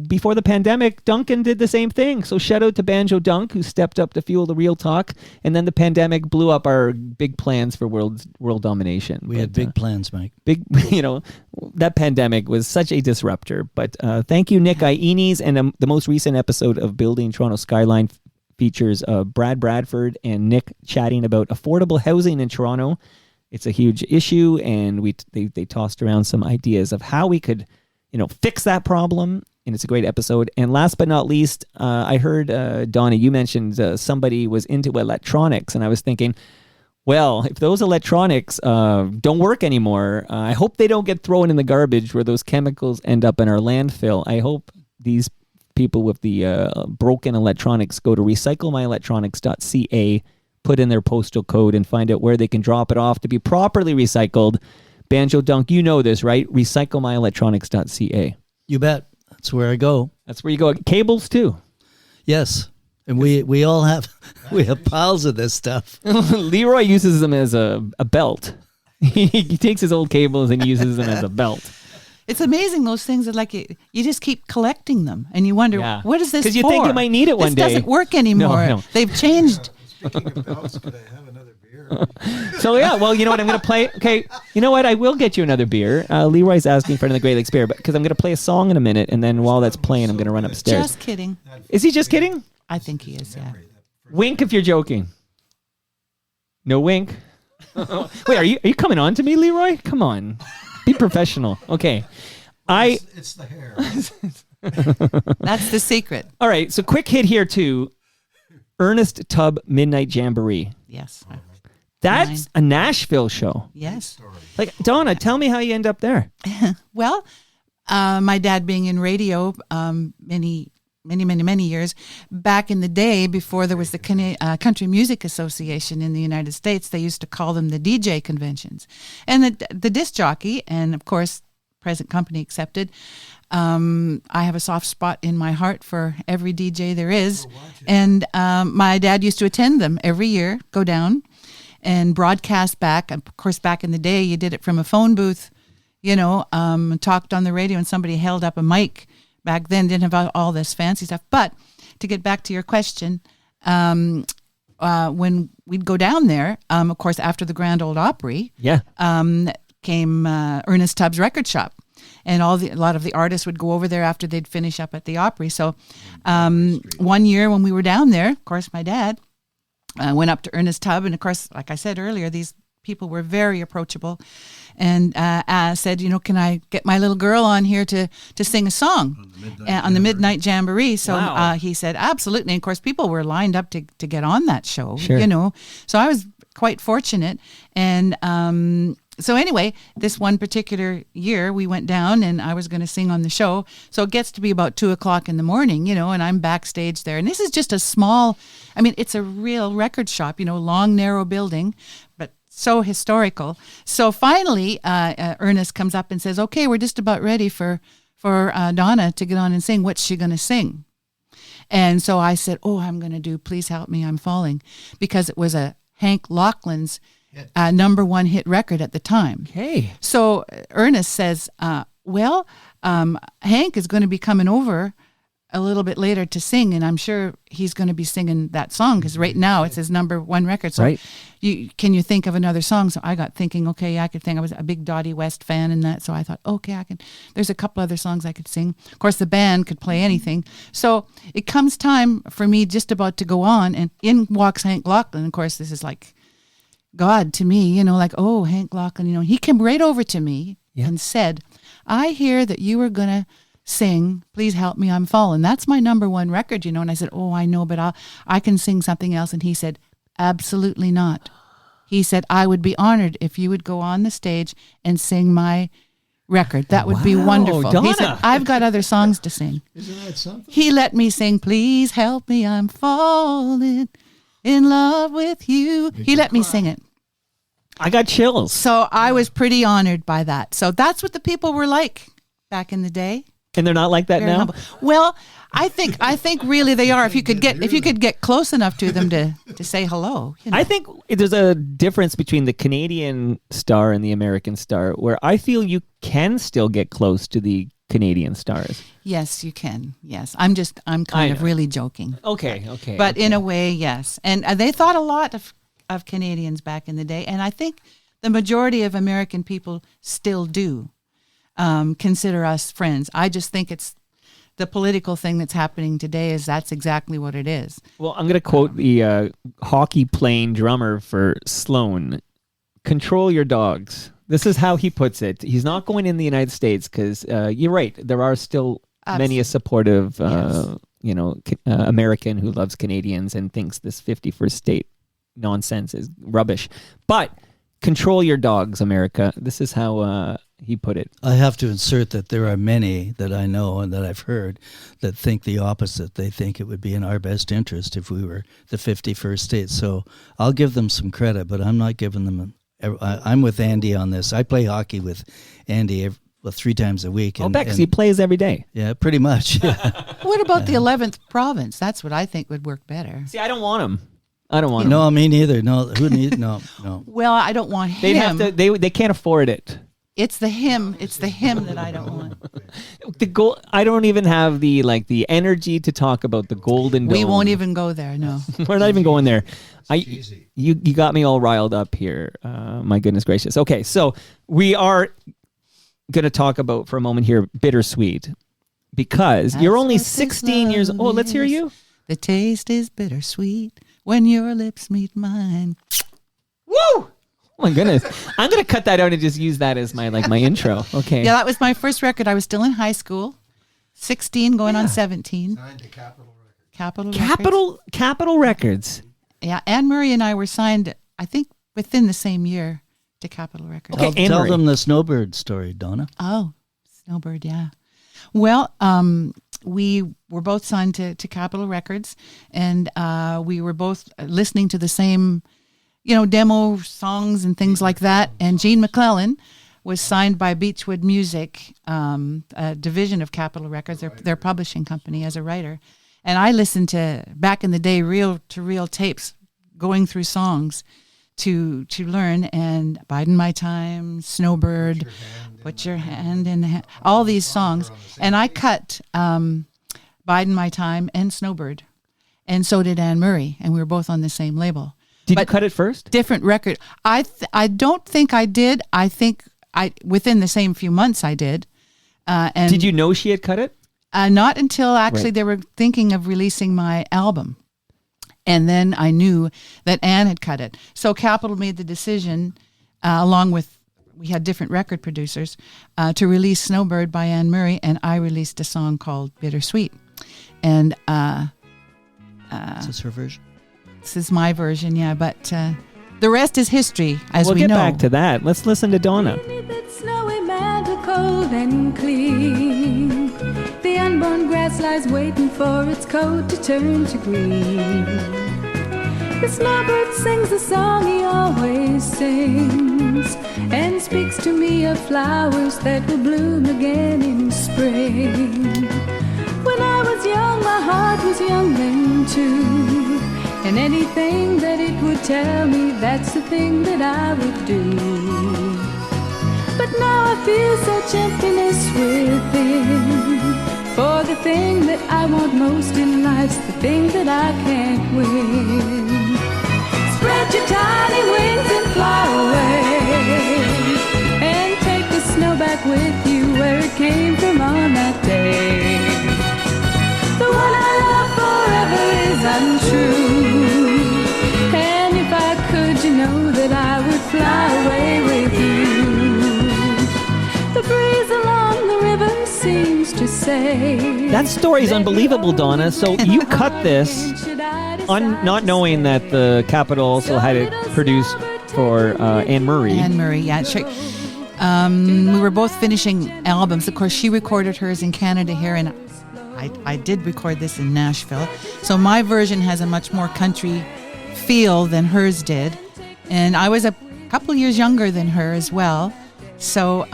Before the pandemic, Duncan did the same thing. So shout out to Banjo Dunc, who stepped up to fuel the Real Talk. And then the pandemic blew up our big plans for world domination. We had big plans, Mike. That pandemic was such a disruptor. But thank you, Nick Iones. And the most recent episode of Building Toronto Skyline features Brad Bradford and Nick chatting about affordable housing in Toronto. It's a huge issue, and they tossed around some ideas of how we could, fix that problem. And it's a great episode. And last but not least, I heard Donna, you mentioned somebody was into electronics, and I was thinking, well, if those electronics don't work anymore, I hope they don't get thrown in the garbage where those chemicals end up in our landfill. I hope these people with the broken electronics go to recyclemyelectronics.ca, put in their postal code, and find out where they can drop it off to be properly recycled. Banjo Dunc, you know this, right? Recyclemyelectronics.ca. You bet. That's where I go. That's where you go. Cables too. Yes. And we all have piles of this stuff. LeRoy uses them as a belt. He takes his old cables and uses them as a belt. It's amazing, those things that you just keep collecting them and you wonder, what is this for? Because you think you might need it one day. This doesn't work anymore. No. They've changed. Speaking of belts, could I have another beer? So yeah, well, you know what, I'm going to play. Okay, you know what, I will get you another beer. LeRoy's asking for another Great Lakes beer, because I'm going to play a song in a minute, and then while that's playing, I'm going to run upstairs. Just kidding. Is he just kidding? I think he is, yeah. Wink if you're joking. No wink. Wait, are you coming on to me, LeRoy? Come on, be professional. Okay, It's the hair. That's the secret. All right, so quick hit here too. Ernest Tubb Midnight Jamboree. Yes. That's a Nashville show. Yes. Like, Donna, tell me how you end up there. Well, my dad being in radio many years, back in the day before there was the Country Music Association in the United States, they used to call them the DJ conventions. And the disc jockey, and of course, present company accepted, I have a soft spot in my heart for every DJ there is. And my dad used to attend them every year, go down and broadcast back. Of course, back in the day, you did it from a phone booth, talked on the radio and somebody held up a mic back then didn't have all this fancy stuff. But to get back to your question, when we'd go down there, of course, after the Grand Ole Opry, came Ernest Tubbs Record Shop. And a lot of the artists would go over there after they'd finish up at the Opry. So one year when we were down there, of course, my dad went up to Ernest Tubb. And of course, like I said earlier, these people were very approachable and said, can I get my little girl on here to sing a song on the Midnight Jamboree? So he said, absolutely. And of course, people were lined up to get on that show, So I was quite fortunate. And so anyway, this one particular year we went down and I was going to sing on the show. So it gets to be about 2:00 in the morning, and I'm backstage there. And this is just a small, it's a real record shop, long, narrow building, but so historical. So finally, Ernest comes up and says, okay, we're just about ready for Donna to get on and sing. What's she going to sing? And so I said, I'm going to do Please Help Me, I'm Falling, because it was a Hank Laughlin's number one hit record at the time. Okay. So Ernest says, Hank is going to be coming over a little bit later to sing, and I'm sure he's going to be singing that song because right now it's his number one record. So can you think of another song? So I got thinking, okay, I could think. I was a big Dottie West fan in that, so I thought, okay, there's a couple other songs I could sing. Of course, the band could play anything. So it comes time for me just about to go on, and in walks Hank Laughlin. Of course, this is like God to me, Hank Laughlin, he came right over to me and said, I hear that you were going to sing Please Help Me, I'm Falling. That's my number one record, And I said, I know, but I can sing something else. And he said, absolutely not. He said, I would be honored if you would go on the stage and sing my record. That would be wonderful. Donna. He said, I've got other songs to sing. Isn't that something? He let me sing Please Help Me, I'm Falling in Love with You. He let me sing it. I got chills. So I was pretty honored by that. So that's what the people were like back in the day. And they're not like that Very now? humble. Well, I think really they are. If you could get close enough to them to say hello. I think there's a difference between the Canadian star and the American star, where I feel you can still get close to the Canadian stars. Yes, you can. Yes, I'm kind of really joking. Okay. But in a way, yes. And they thought a lot of Canadians back in the day, and I think the majority of American people still do consider us friends. I just think it's the political thing that's happening today that's exactly what it is. Well, I'm going to quote the hockey playing drummer for Sloan. Control your dogs. This is how he puts it. He's not going in the United States because you're right. There are still many a supportive, American who loves Canadians and thinks this 51st state nonsense is rubbish. But control your dogs, America. This is how he put it. I have to insert that there are many that I know and that I've heard that think the opposite. They think it would be in our best interest if we were the 51st state. So I'll give them some credit, but I'm not giving them. I'm with Andy on this. I play hockey with Andy 3 times a week. Because he plays every day. Yeah, pretty much. Yeah. What about the 11th province? That's what I think would work better. See, I don't want him. I don't want him. No, me neither. No, who need? No. Well, I don't want him. They'd have to. They can't afford it. It's the him. It's the him that I don't want. The goal. I don't even have the energy to talk about the Golden Dome. We won't even go there. No, we're not even going there. You got me all riled up here. My goodness gracious. Okay, so we are going to talk about for a moment here bittersweet, because you're only 16 years old. Oh, let's hear you. The taste is bittersweet when your lips meet mine. Woo! Oh my goodness. I'm going to cut that out and just use that as my intro. Okay. Yeah, that was my first record. I was still in high school, 16 going on 17. Signed to Capitol Records. Capitol Records. Yeah, Anne Murray and I were signed, I think, within the same year to Capitol Records. Okay, Tell them the Snowbird story, Donna. Oh, Snowbird, yeah. Well, we were both signed to Capitol Records, and we were both listening to the same demo songs and things like that. And Gene McClellan was signed by Beechwood Music, a division of Capitol Records, their publishing company, as a writer. And I listened to, back in the day, reel-to-reel tapes going through songs to learn, and Biding My Time, Snowbird, Put Your Hand in the Hand, all these songs. And I cut Biding My Time and Snowbird, and so did Anne Murray, and we were both on the same label. Did you cut it first? Different record. I don't think I did. I think within the same few months I did. And Did you know she had cut it? Not until actually Right. they were thinking of releasing my album. And then I knew that Anne had cut it. So Capitol made the decision, along with, we had different record producers, to release Snowbird by Anne Murray, and I released a song called Bittersweet. And Is this her version? this is my version, yeah, but the rest is history, as We'll we get know. back to that. Let's listen to Donna. Beneath that snowy mantle, cold and clean, the unborn grass lies waiting for its coat to turn to green. The snowbird sings the song he always sings, and speaks to me of flowers that will bloom again in spring. When I was young, my heart was young then too, and anything that it would tell me, that's the thing that I would do. But now I feel such emptiness within, for the thing that I want most in life's the thing that I can't win. Spread your tiny wings and fly away, and take the snow back with you where it came from on that day. The one I love forever is untrue, and if I could, you know that I would fly away with you. The breeze along the river seems to say, That story is unbelievable, Donna. So you cut this not knowing that the Capitol also had it produced for Anne Murray. Anne Murray, yeah, sure. We were both finishing albums. Of course, she recorded hers in Canada here, and I did record this in Nashville. So my version has a much more country feel than hers did. And I was a couple years younger than her as well. So,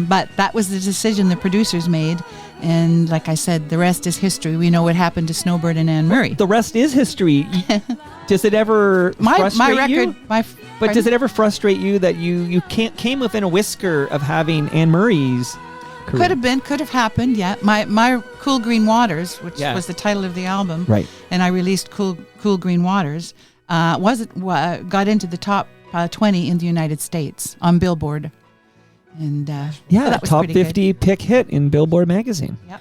but that was the decision the producers made. And like I said, the rest is history. We know what happened to Snowbird and Anne Murray. The rest is history. Does it ever frustrate my record, you? But does it ever frustrate you that you came within a whisker of having Anne Murray's career? Could have happened, yeah. My Cool Green Waters, which Yeah. was the title of the album, Right. and I released Cool Green Waters, got into the top 20 in the United States on Billboard. And Yeah, so that was top pretty good. 50 pick hit in Billboard magazine. Yep.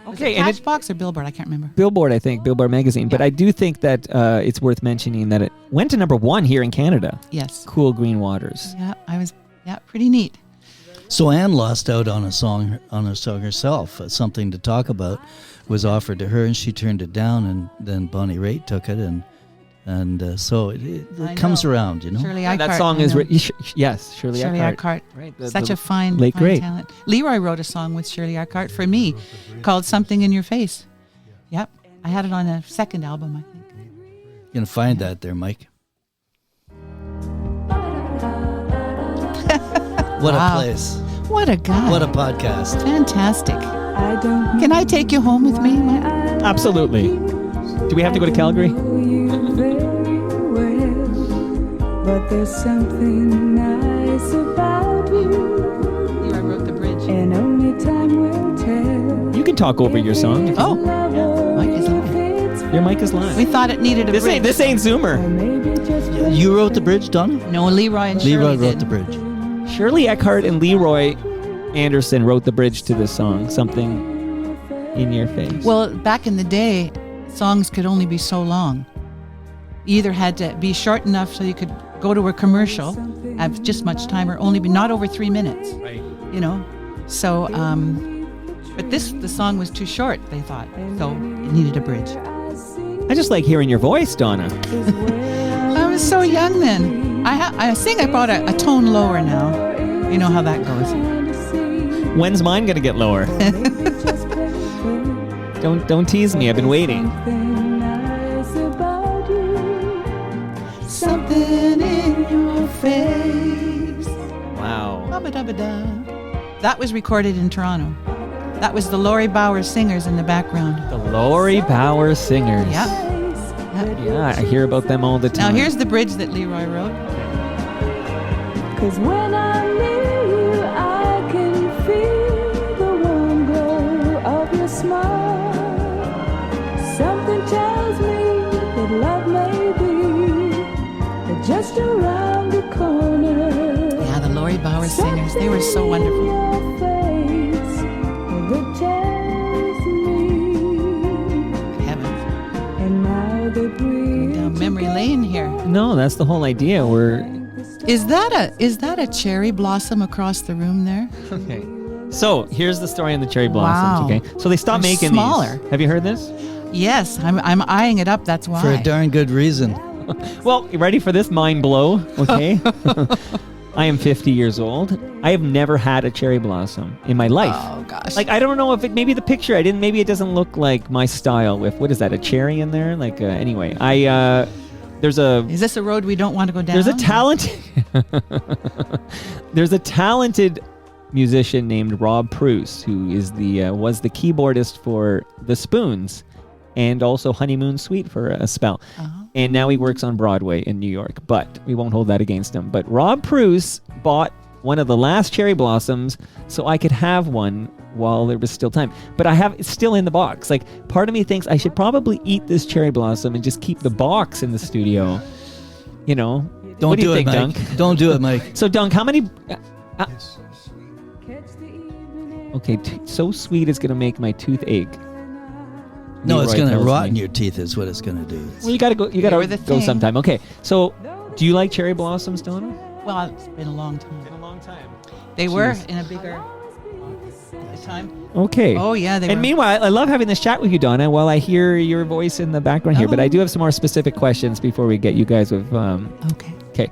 Okay, and Catchbox or Billboard, I can't remember. Billboard, I think, Billboard magazine. But Yeah. I do think that it's worth mentioning that it went to number 1 here in Canada. Yes. Cool Green Waters. Yeah, pretty neat. So Anne lost out on a song herself. Something to talk about was offered to her, and she turned it down. And then Bonnie Raitt took it, and so it I comes know. around, you know. Shirley Yeah, Icahart. that song I is know. yes, Shirley Icahart. Right, Such a fine late great. talent. LeRoy wrote a song with Shirley Icahart for me called Something in Your Face. Yep. I had it on a second album, I think. You're gonna find that there, Mike. What Wow. a place! What a guy. What a podcast! Fantastic. I don't Can I take you home with me, Mike? Absolutely. Do we have to go to Calgary? know you very well, but there's something nice about you, I wrote the bridge. and only time will tell. You can talk over your song. Oh, yeah. Mike is live. Your mic is live. We thought it needed a bridge. This ain't Zoomer. You wrote the bridge, Donna? No, Leroy and Shirley Leroy wrote did. the bridge. Shirley Icahart and LeRoy Anderson wrote the bridge to this song, Something in Your Face. Well, back in the day, songs could only be so long. You either had to be short enough so you could go to a commercial, have just much time, or only be not over 3 minutes. Right. You know, so but the song was too short. They thought so it needed a bridge. I just like hearing your voice, Donna. I was so young then. I think I brought a tone lower now. You know how that goes. When's mine gonna get lower? Don't tease me. I've been waiting. Something in your face. Wow. Ba-ba-da-ba-da. That was recorded in Toronto. That was the Laurie Bauer Singers in the background. The Laurie Bauer Singers. Yeah. Yeah, I hear about them all the Now time. here's the bridge that LeRoy wrote. 'Cause when I'm near you, I can feel the warm glow of your smile. Something tells me that love may be just around the corner. Yeah, the Lori Bauer singers. They were so wonderful. Your face that tells me. Heavens. And now the bridge Down memory lane here. No, that's the whole idea. Is that a cherry blossom across the room there? Okay. So here's the story on the cherry blossoms. Wow. Okay. So they stopped They're making smaller. these. Have you heard this? Yes, I'm eyeing it up. That's why. For a darn good reason. Well, you ready for this mind blow? Okay. I am 50 years old. I have never had a cherry blossom in my life. Oh gosh. Like, I don't know if it, maybe the picture I didn't, maybe it doesn't look like my style with, what is that, a cherry in there? Like, anyway, there's a, Is this a road we don't want to go down? there's a talented, there's a talented musician named Rob Pruce who is was the keyboardist for The Spoons and also Honeymoon Suite for a spell. Uh-huh. And now he works on Broadway in New York, but we won't hold that against him. But Rob Pruce bought one of the last cherry blossoms so I could have one while there was still time. But it's still in the box. Like, part of me thinks I should probably eat this cherry blossom and just keep the box in the studio. You know? Don't What do you do think, it, Mike. Dunc? Don't do it, Mike. So, Dunc, how many... It's so sweet. catch the evening. okay, so sweet it's going to make my tooth ache. No, it's Leroy going to tells rot me. in your teeth is what it's going to do. Well, you got to go. You got They were to the go thing. sometime. Okay, so do you like cherry blossoms, Donna? Well, it's been a long time. a long time. They were Jeez. in a bigger at the time. Okay. Oh yeah, they And were. meanwhile, I love having this chat with you, Donna, while I hear your voice in the background here. But I do have some more specific questions before we get you guys with. Okay. Okay,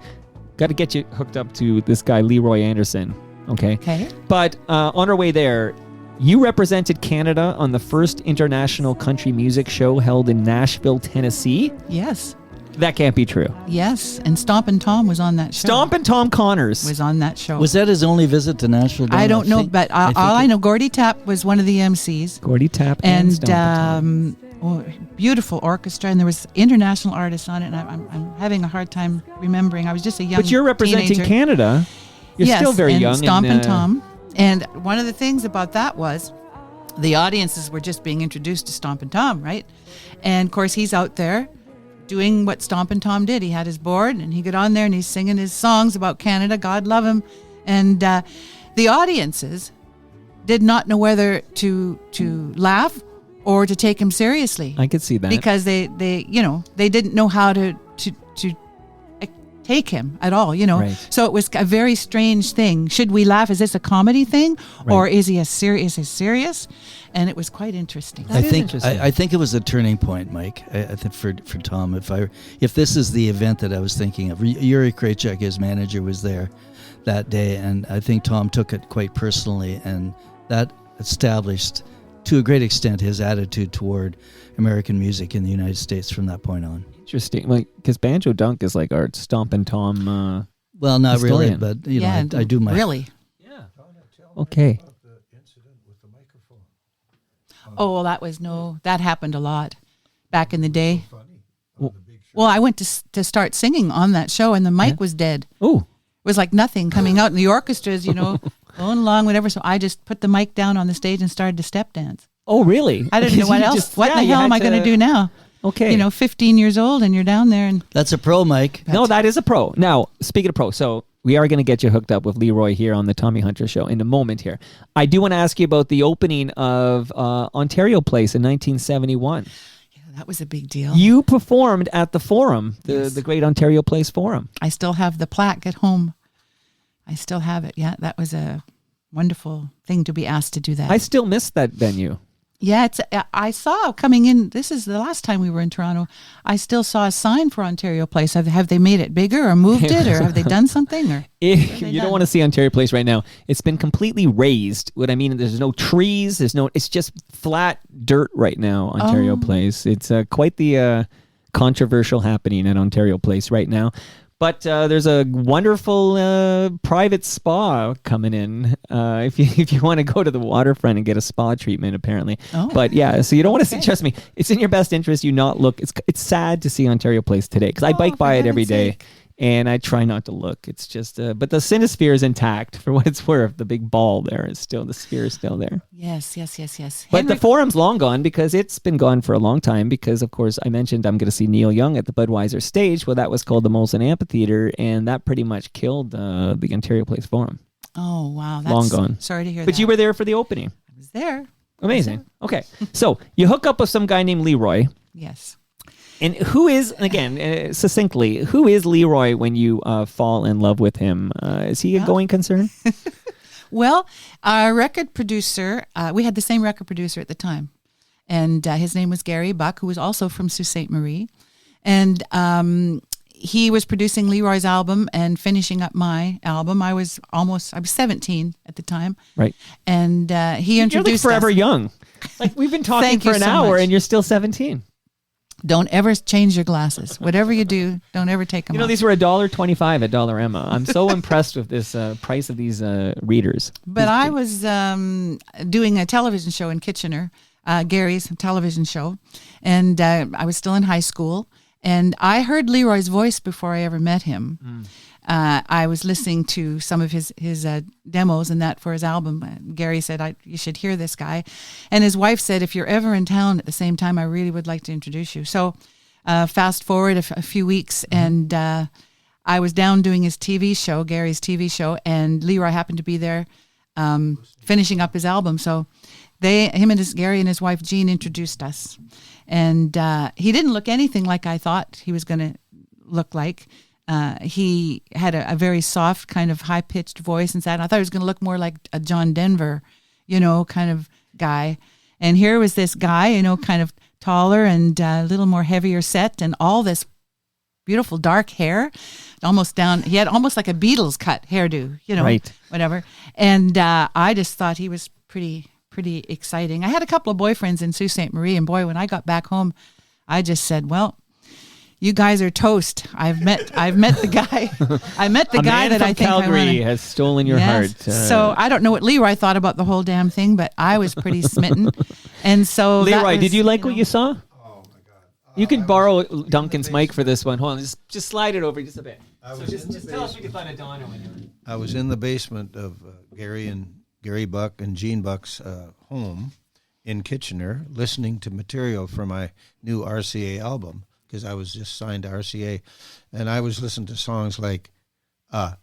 got to get you hooked up to this guy, LeRoy Anderson. Okay. Okay. But on our way there, you represented Canada on the first international country music show held in Nashville, Tennessee. Yes. That can't be true. Yes. And Stompin' Tom was on that show. Stomp and Tom Connors. was on that show. Was that his only visit to Nashville? I don't know, think- but think all I it- know, Gordy Tapp was one of the MCs. Gordy Tapp and Stomp and Tom. Beautiful orchestra, and there was international artists on it. And I'm having a hard time remembering. I was just a young. But you're representing teenager. Canada. You're Yes, still very and young. Stompin' Tom. And one of the things about that was the audiences were just being introduced to Stompin' Tom, right? And of course, he's out there doing what Stompin' Tom did. He had his board, and he got on there and he's singing his songs about Canada. God love him. And the audiences did not know whether to laugh or to take him seriously. I could see that. Because they didn't know how to take him at all, Right. So it was a very strange thing. Should we laugh? Is this a comedy thing, or is he serious? And it was quite interesting. That is think interesting. I think it was a turning point, Mike. I think for Tom, if this is the event that I was thinking of, Yuri Krejcik, his manager, was there that day, and I think Tom took it quite personally, and that established to a great extent his attitude toward American music in the United States from that point on. Interesting. Like, because Banjo Dunc is like our Stomp and Tom. Well, not Historian. really, but I do my really. Yeah. Okay. The incident with the microphone. Oh, well, that happened a lot back in the day. Funny. Well, I went to start singing on that show, and the mic was dead. Oh, It was like nothing coming out, and the orchestra's, going along, whatever. So I just put the mic down on the stage and started to step dance. oh, really? I didn't know what else. What the hell am I going to do now? Okay. 15 years old, and you're down there, and That's a pro, Mike. No, that is a pro. Now, speaking of pro, so we are going to get you hooked up with LeRoy here on the Tommy Hunter Show in a moment here. I do want to ask you about the opening of Ontario Place in 1971. that was a big deal. You performed at the Forum, the Great Ontario Place Forum. I still have the plaque at home. I still have it. Yeah, that was a wonderful thing to be asked to do that. I still miss that venue. Yeah, I saw coming in. This is the last time we were in Toronto. I still saw a sign for Ontario Place. Have they made it bigger or moved it, or have they done something? Or You don't want to see Ontario Place right now. It's been completely raised. What I mean, there's no trees. It's just flat dirt right now, Ontario Place. It's quite the controversial happening at Ontario Place right now. But there's a wonderful private spa coming in if you want to go to the waterfront and get a spa treatment, apparently. Oh. But yeah, so you don't want to see. Trust me, it's in your best interest. You not look. It's sad to see Ontario Place today because I bike by it every day. And I try not to look. It's just, but the Cinesphere is intact for what it's worth. The big ball there is still, the sphere is still there. Yes. But the forum's long gone because it's been gone for a long time because, of course, I mentioned I'm going to see Neil Young at the Budweiser stage. Well, that was called the Molson Amphitheater, and that pretty much killed the Ontario Place Forum. Oh, wow. That's Long gone. Sorry to hear that. But you were there for the opening. I was there. Amazing. Okay. So you hook up with some guy named LeRoy. Yes. And who is, again, succinctly, who is LeRoy when you fall in love with him? Is he a going concern? Well, our record producer, we had the same record producer at the time. And his name was Gary Buck, who was also from Sault Ste. Marie. And he was producing LeRoy's album and finishing up my album. I was 17 at the time. Right. And he introduced You're like forever us. young. Like we've been talking Thank for you an so hour much. and you're still 17. Don't ever change your glasses. Whatever you do, don't ever take them You know, off. these were $1.25 at Dollarama. I'm so impressed with this price of these readers. But I was doing a television show in Kitchener, Gary's television show, and I was still in high school. And I heard LeRoy's voice before I ever met him. I was listening to some of his demos and that for his album. Gary said, you should hear this guy. And his wife said, if you're ever in town at the same time, I really would like to introduce you. So fast forward a few weeks, and I was down doing his TV show, Gary's TV show, and LeRoy happened to be there finishing up his album. So Gary and his wife Jean introduced us. And he didn't look anything like I thought he was going to look like. He had a very soft, kind of high-pitched voice and I thought he was going to look more like a John Denver, kind of guy. And here was this guy, kind of taller and a little more heavier set and all this beautiful dark hair, almost down. He had almost like a Beatles cut hairdo, Right. Whatever. And I just thought he was pretty exciting. I had a couple of boyfriends in Sault Ste. Marie, and boy, when I got back home, I just said, well, you guys are toast. I've met the guy. I met the guy that I think Calgary I want to. has stolen your heart. So I don't know what LeRoy thought about the whole damn thing, but I was pretty smitten. And so LeRoy, did you like what you saw? Oh my God! You can borrow Duncan's mic for this one. Hold on, just slide it over just a bit. Just tell us what you thought of Donna when you were. I was in the basement of Gary Buck and Jean Buck's home in Kitchener, listening to material for my new RCA album. Because I was just signed to RCA, and I was listening to songs like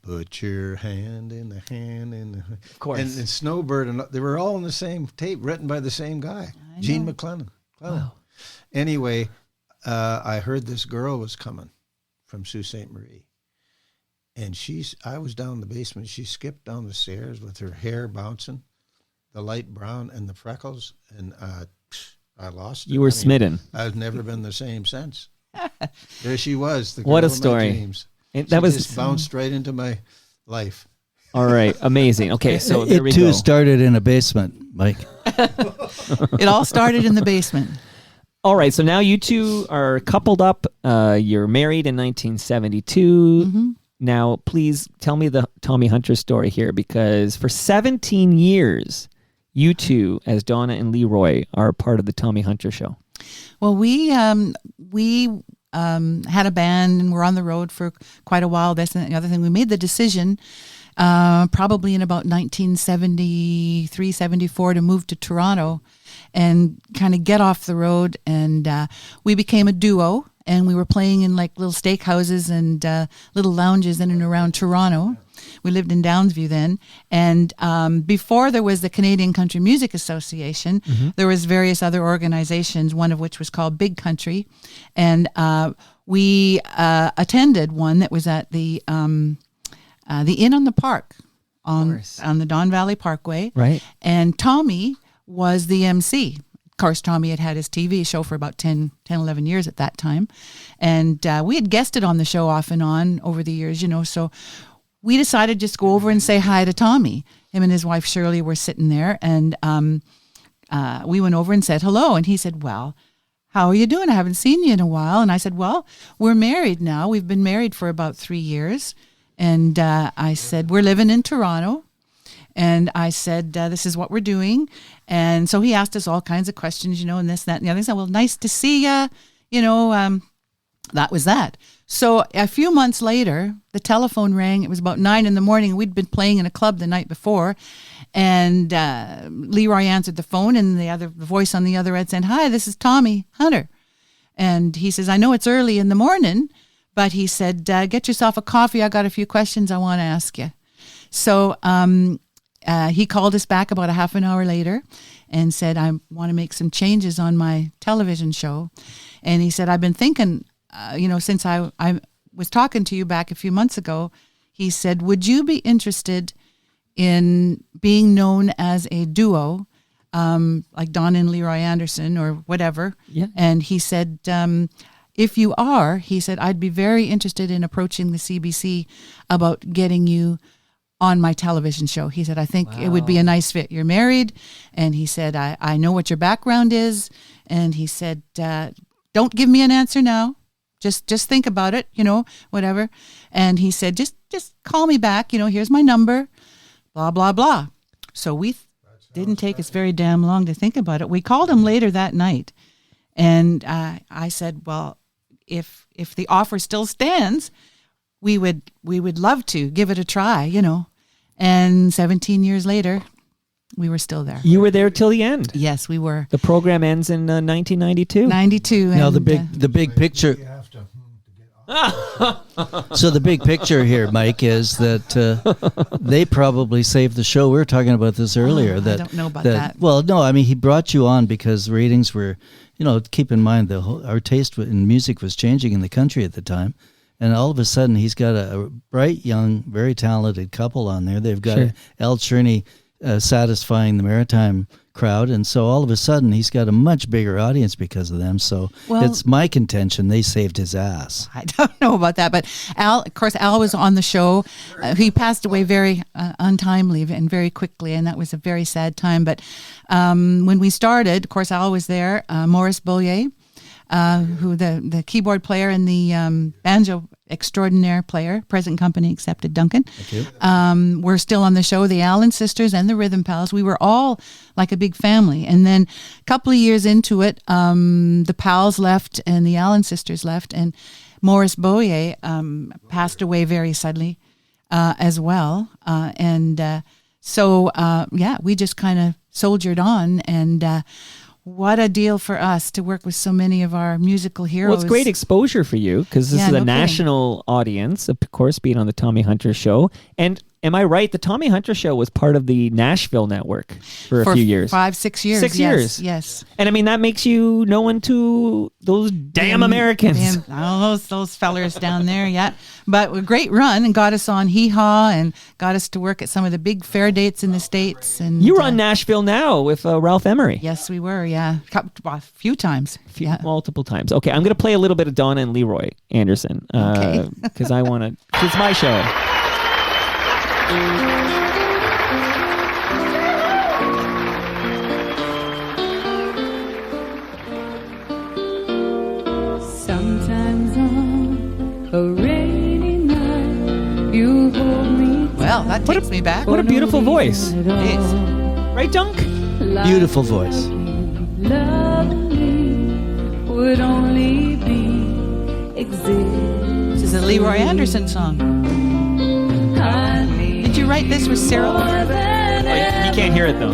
"Put Your Hand in the Hand in the," of course, and Snowbird, and they were all on the same tape, written by the same guy, Gene McClellan. Wow. Anyway, I heard this girl was coming from Sault Ste. Marie, and I was down in the basement. She skipped down the stairs with her hair bouncing, the light brown and the freckles, and I lost it. You were smitten. I've never been the same since. There she was. The girl What a of my story. dreams. That She was just bounced right into my life. all right. Amazing. Okay, so there we It too go. started in a basement, Mike. It all started in the basement. All right, so now you two are coupled up. You're married in 1972. Mm-hmm. Now, please tell me the Tommy Hunter story here, because for 17 years, you two, as Donna and LeRoy, are part of the Tommy Hunter Show. Well, we had a band and we're on the road for quite a while. This and the other thing. We made the decision probably in about 1973, 74 to move to Toronto and kind of get off the road. And we became a duo, and we were playing in like little steakhouses and little lounges in and around Toronto. We lived in Downsview then. And before there was the Canadian Country Music Association, there was various other organizations, one of which was called Big Country. And we attended one that was at the Inn on the Park on the Don Valley Parkway. Right. And Tommy was the MC. Of course, Tommy had his TV show for about 10, 11 years at that time. And we had guested on the show off and on over the years, so we decided just go over and say hi to Tommy. Him and his wife Shirley were sitting there, and we went over and said hello. And he said, well, how are you doing? I haven't seen you in a while. And I said, well, we're married now. We've been married for about 3 years. And I said, we're living in Toronto. And I said, this is what we're doing. And so he asked us all kinds of questions, and this, that, and the other. I said, well, nice to see you. That was that. So a few months later, the telephone rang. It was about 9 a.m. We'd been playing in a club the night before. And LeRoy answered the phone, and the voice on the other end said, hi, this is Tommy Hunter. And he says, I know it's early in the morning, but he said, get yourself a coffee. I got a few questions I want to ask you. So he called us back about a half an hour later and said, I want to make some changes on my television show. And he said, I've been thinking, since I was talking to you back a few months ago, he said, would you be interested in being known as a duo, like Donna and LeRoy Anderson or whatever? Yeah. And he said, if you are, he said, I'd be very interested in approaching the CBC about getting you on my television show. He said, I think it would be a nice fit. You're married. And he said, I know what your background is. And he said, don't give me an answer now. Just think about it, whatever. And he said, just call me back. Here's my number, blah, blah, blah. So we didn't take us very damn long to think about it. We called him later that night. And I said, well, if the offer still stands, we would love to give it a try, And 17 years later, we were still there. You were there till the end. Yes, we were. The program ends in 1992. 92. Now and, the big picture. So the big picture here, Mike, is that they probably saved the show. We were talking about this earlier. I don't know about that. Well, no, I mean, he brought you on because ratings were, keep in mind our taste in music was changing in the country at the time. And all of a sudden, he's got a bright, young, very talented couple on there. They've got Al Cherney satisfying the maritime crowd. And so all of a sudden, he's got a much bigger audience because of them. So it's my contention they saved his ass. I don't know about that. But Al was on the show. He passed away very untimely and very quickly. And that was a very sad time. But when we started, of course, Al was there. Maurice Beaulier, who the keyboard player and the banjo extraordinaire player, present company accepted, Duncan. Thank you. We're still on the show, the Allen sisters and the Rhythm Pals. We were all like a big family. And then a couple of years into it, the Pals left and the Allen sisters left, and Maurice Beaulier passed away very suddenly as well. So we just kind of soldiered on, and what a deal for us to work with so many of our musical heroes. Well, it's great exposure for you because this is a national audience, of course, being on the Tommy Hunter Show. And am I right? The Tommy Hunter Show was part of the Nashville network for a few years. 5-6 years. 6 years. Yes. And I mean, that makes you known to those damn Americans. Those fellers down there, yeah. But a great run, and got us on Hee Haw and got us to work at some of the big fair dates in the States. And you were on Nashville Now with Ralph Emery. Yes, we were, yeah. A few times. Multiple times. Okay, I'm going to play a little bit of Donna and LeRoy Anderson because I want to. It's my show. Sometimes on a rainy night, you hold me. Well, that takes me back. What a beautiful voice. It is. Right, Dunk? Beautiful voice. Loving me would only be exist. This is a LeRoy Anderson song. Did you write this with Cyril? You can't hear it, though.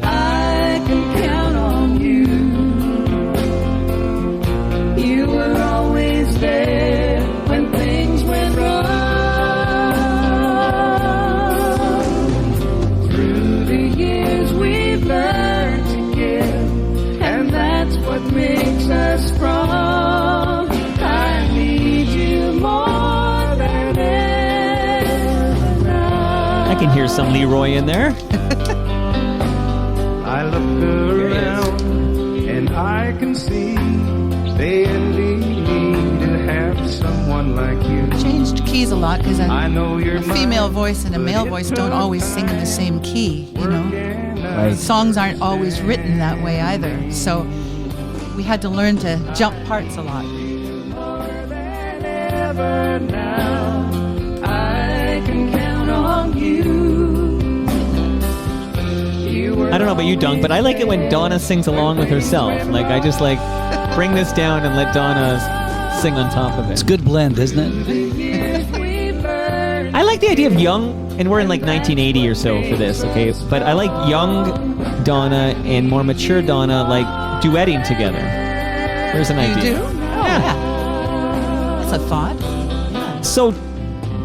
I can count on you. You were always there when things went wrong. Through the years we've learned to give, and that's what makes us strong. I need you more than ever now. I can hear some LeRoy in there. I look around and I can see they indeed need to have someone like you. Changed keys a lot because I know you're a female voice and a male voice don't always sing in the same key, you know. Songs aren't always written that way either. So we had to learn to jump parts a lot. Ever now, I can count on you. I don't know about you, Dunc, but I like it when Donna sings along with herself. Like, I just like bring this down and let Donna sing on top of it. It's a good blend, isn't it? I like the idea of young, and we're in like 1980 or so for this, okay? But I like young Donna and more mature Donna like duetting together. There's an idea. You do? Oh, yeah. That's a thought. Yeah. So,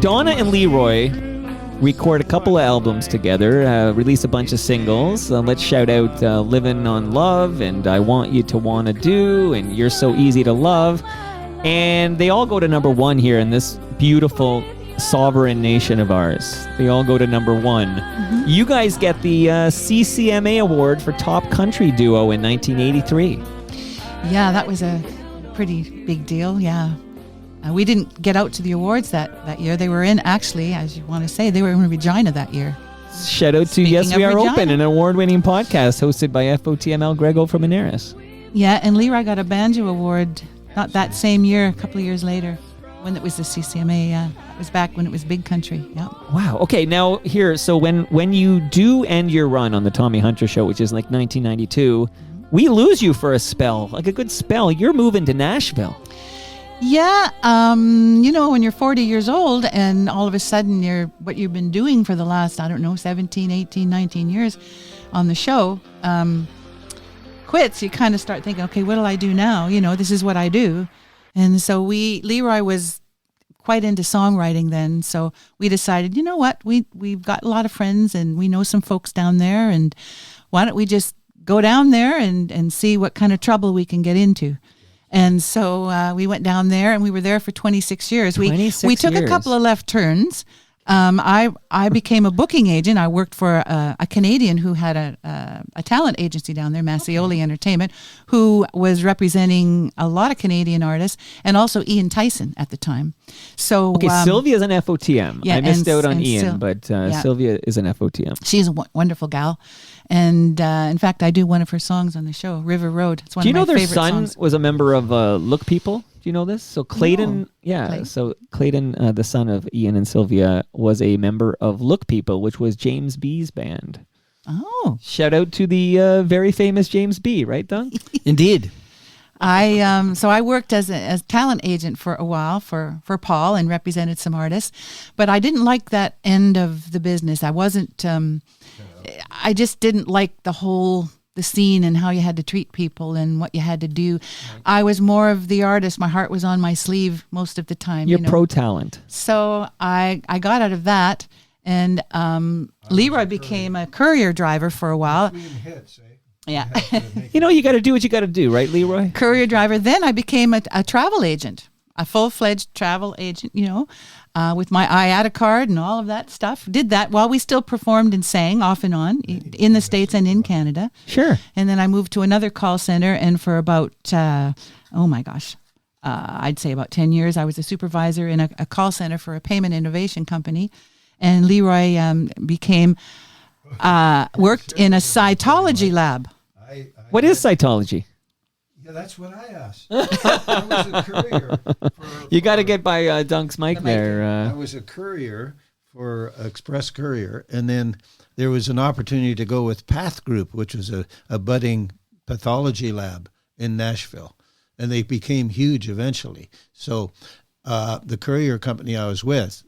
Donna and LeRoy record a couple of albums together, release a bunch of singles. Let's shout out Livin' on Love and I Want You to Wanna Do and You're So Easy to Love. And they all go to number one here in this beautiful sovereign nation of ours. They all go to number one. Mm-hmm. You guys get the CCMA Award for Top Country Duo in 1983. Yeah, that was a pretty big deal, yeah. We didn't get out to the awards that year. They were in, actually, as you want to say, they were in Regina that year. Shout out to Speaking Yes We Are Regina. Open, an award-winning podcast hosted by FOTM El Grego from Inaris. Yeah, and LeRoy got a banjo award not that same year, a couple of years later, when it was the CCMA. It was back when it was Big Country. Yeah. Wow. Okay, now here, so when you do end your run on the Tommy Hunter Show, which is like 1992, we lose you for a spell, like a good spell. You're moving to Nashville. Yeah, when you're 40 years old and all of a sudden what you've been doing for the last, 17, 18, 19 years on the show quits, you kind of start thinking, okay, what'll I do now? This is what I do. And so LeRoy was quite into songwriting then. So we decided, you know what, we've got a lot of friends and we know some folks down there, and why don't we just go down there and see what kind of trouble we can get into. And so we went down there, and we were there for 26 years. We took a couple of left turns. I became a booking agent. I worked for a Canadian who had a talent agency down there, Mascioli Entertainment, who was representing a lot of Canadian artists, and also Ian Tyson at the time. So Sylvia's an FOTM. Yeah, I missed out on and Ian, but Sylvia is an FOTM. She's a wonderful gal. And in fact, I do one of her songs on the show, River Road. It's one Do you of my know their favorite son songs. was a member of Look People? Do you know this? So Clayton, Clayton. So Clayton, the son of Ian and Sylvia, was a member of Look People, which was James B's band. Oh. Shout out to the very famous James B, right, Dunc? Indeed. I worked as a talent agent for a while for Paul and represented some artists, but I didn't like that end of the business. I wasn't. I just didn't like the scene and how you had to treat people and what you had to do. I was more of the artist. My heart was on my sleeve most of the time. You're pro talent. So I got out of that, and LeRoy became a courier driver for a while. Yeah. You got to do what you got to do, right, LeRoy? Courier driver. Then I became a travel agent, a full-fledged travel agent, with my IATA card and all of that stuff. Did that while we still performed and sang off and on in the States and in Canada. Sure. And then I moved to another call center, and for about, I'd say about 10 years, I was a supervisor in a call center for a payment innovation company. And LeRoy worked in a cytology lab. What is cytology? Yeah, that's what I asked. I was a courier. You got to get by Dunc's mic there. I was a courier for Express Courier, and then there was an opportunity to go with Path Group, which was a budding pathology lab in Nashville, and they became huge eventually. So the courier company I was with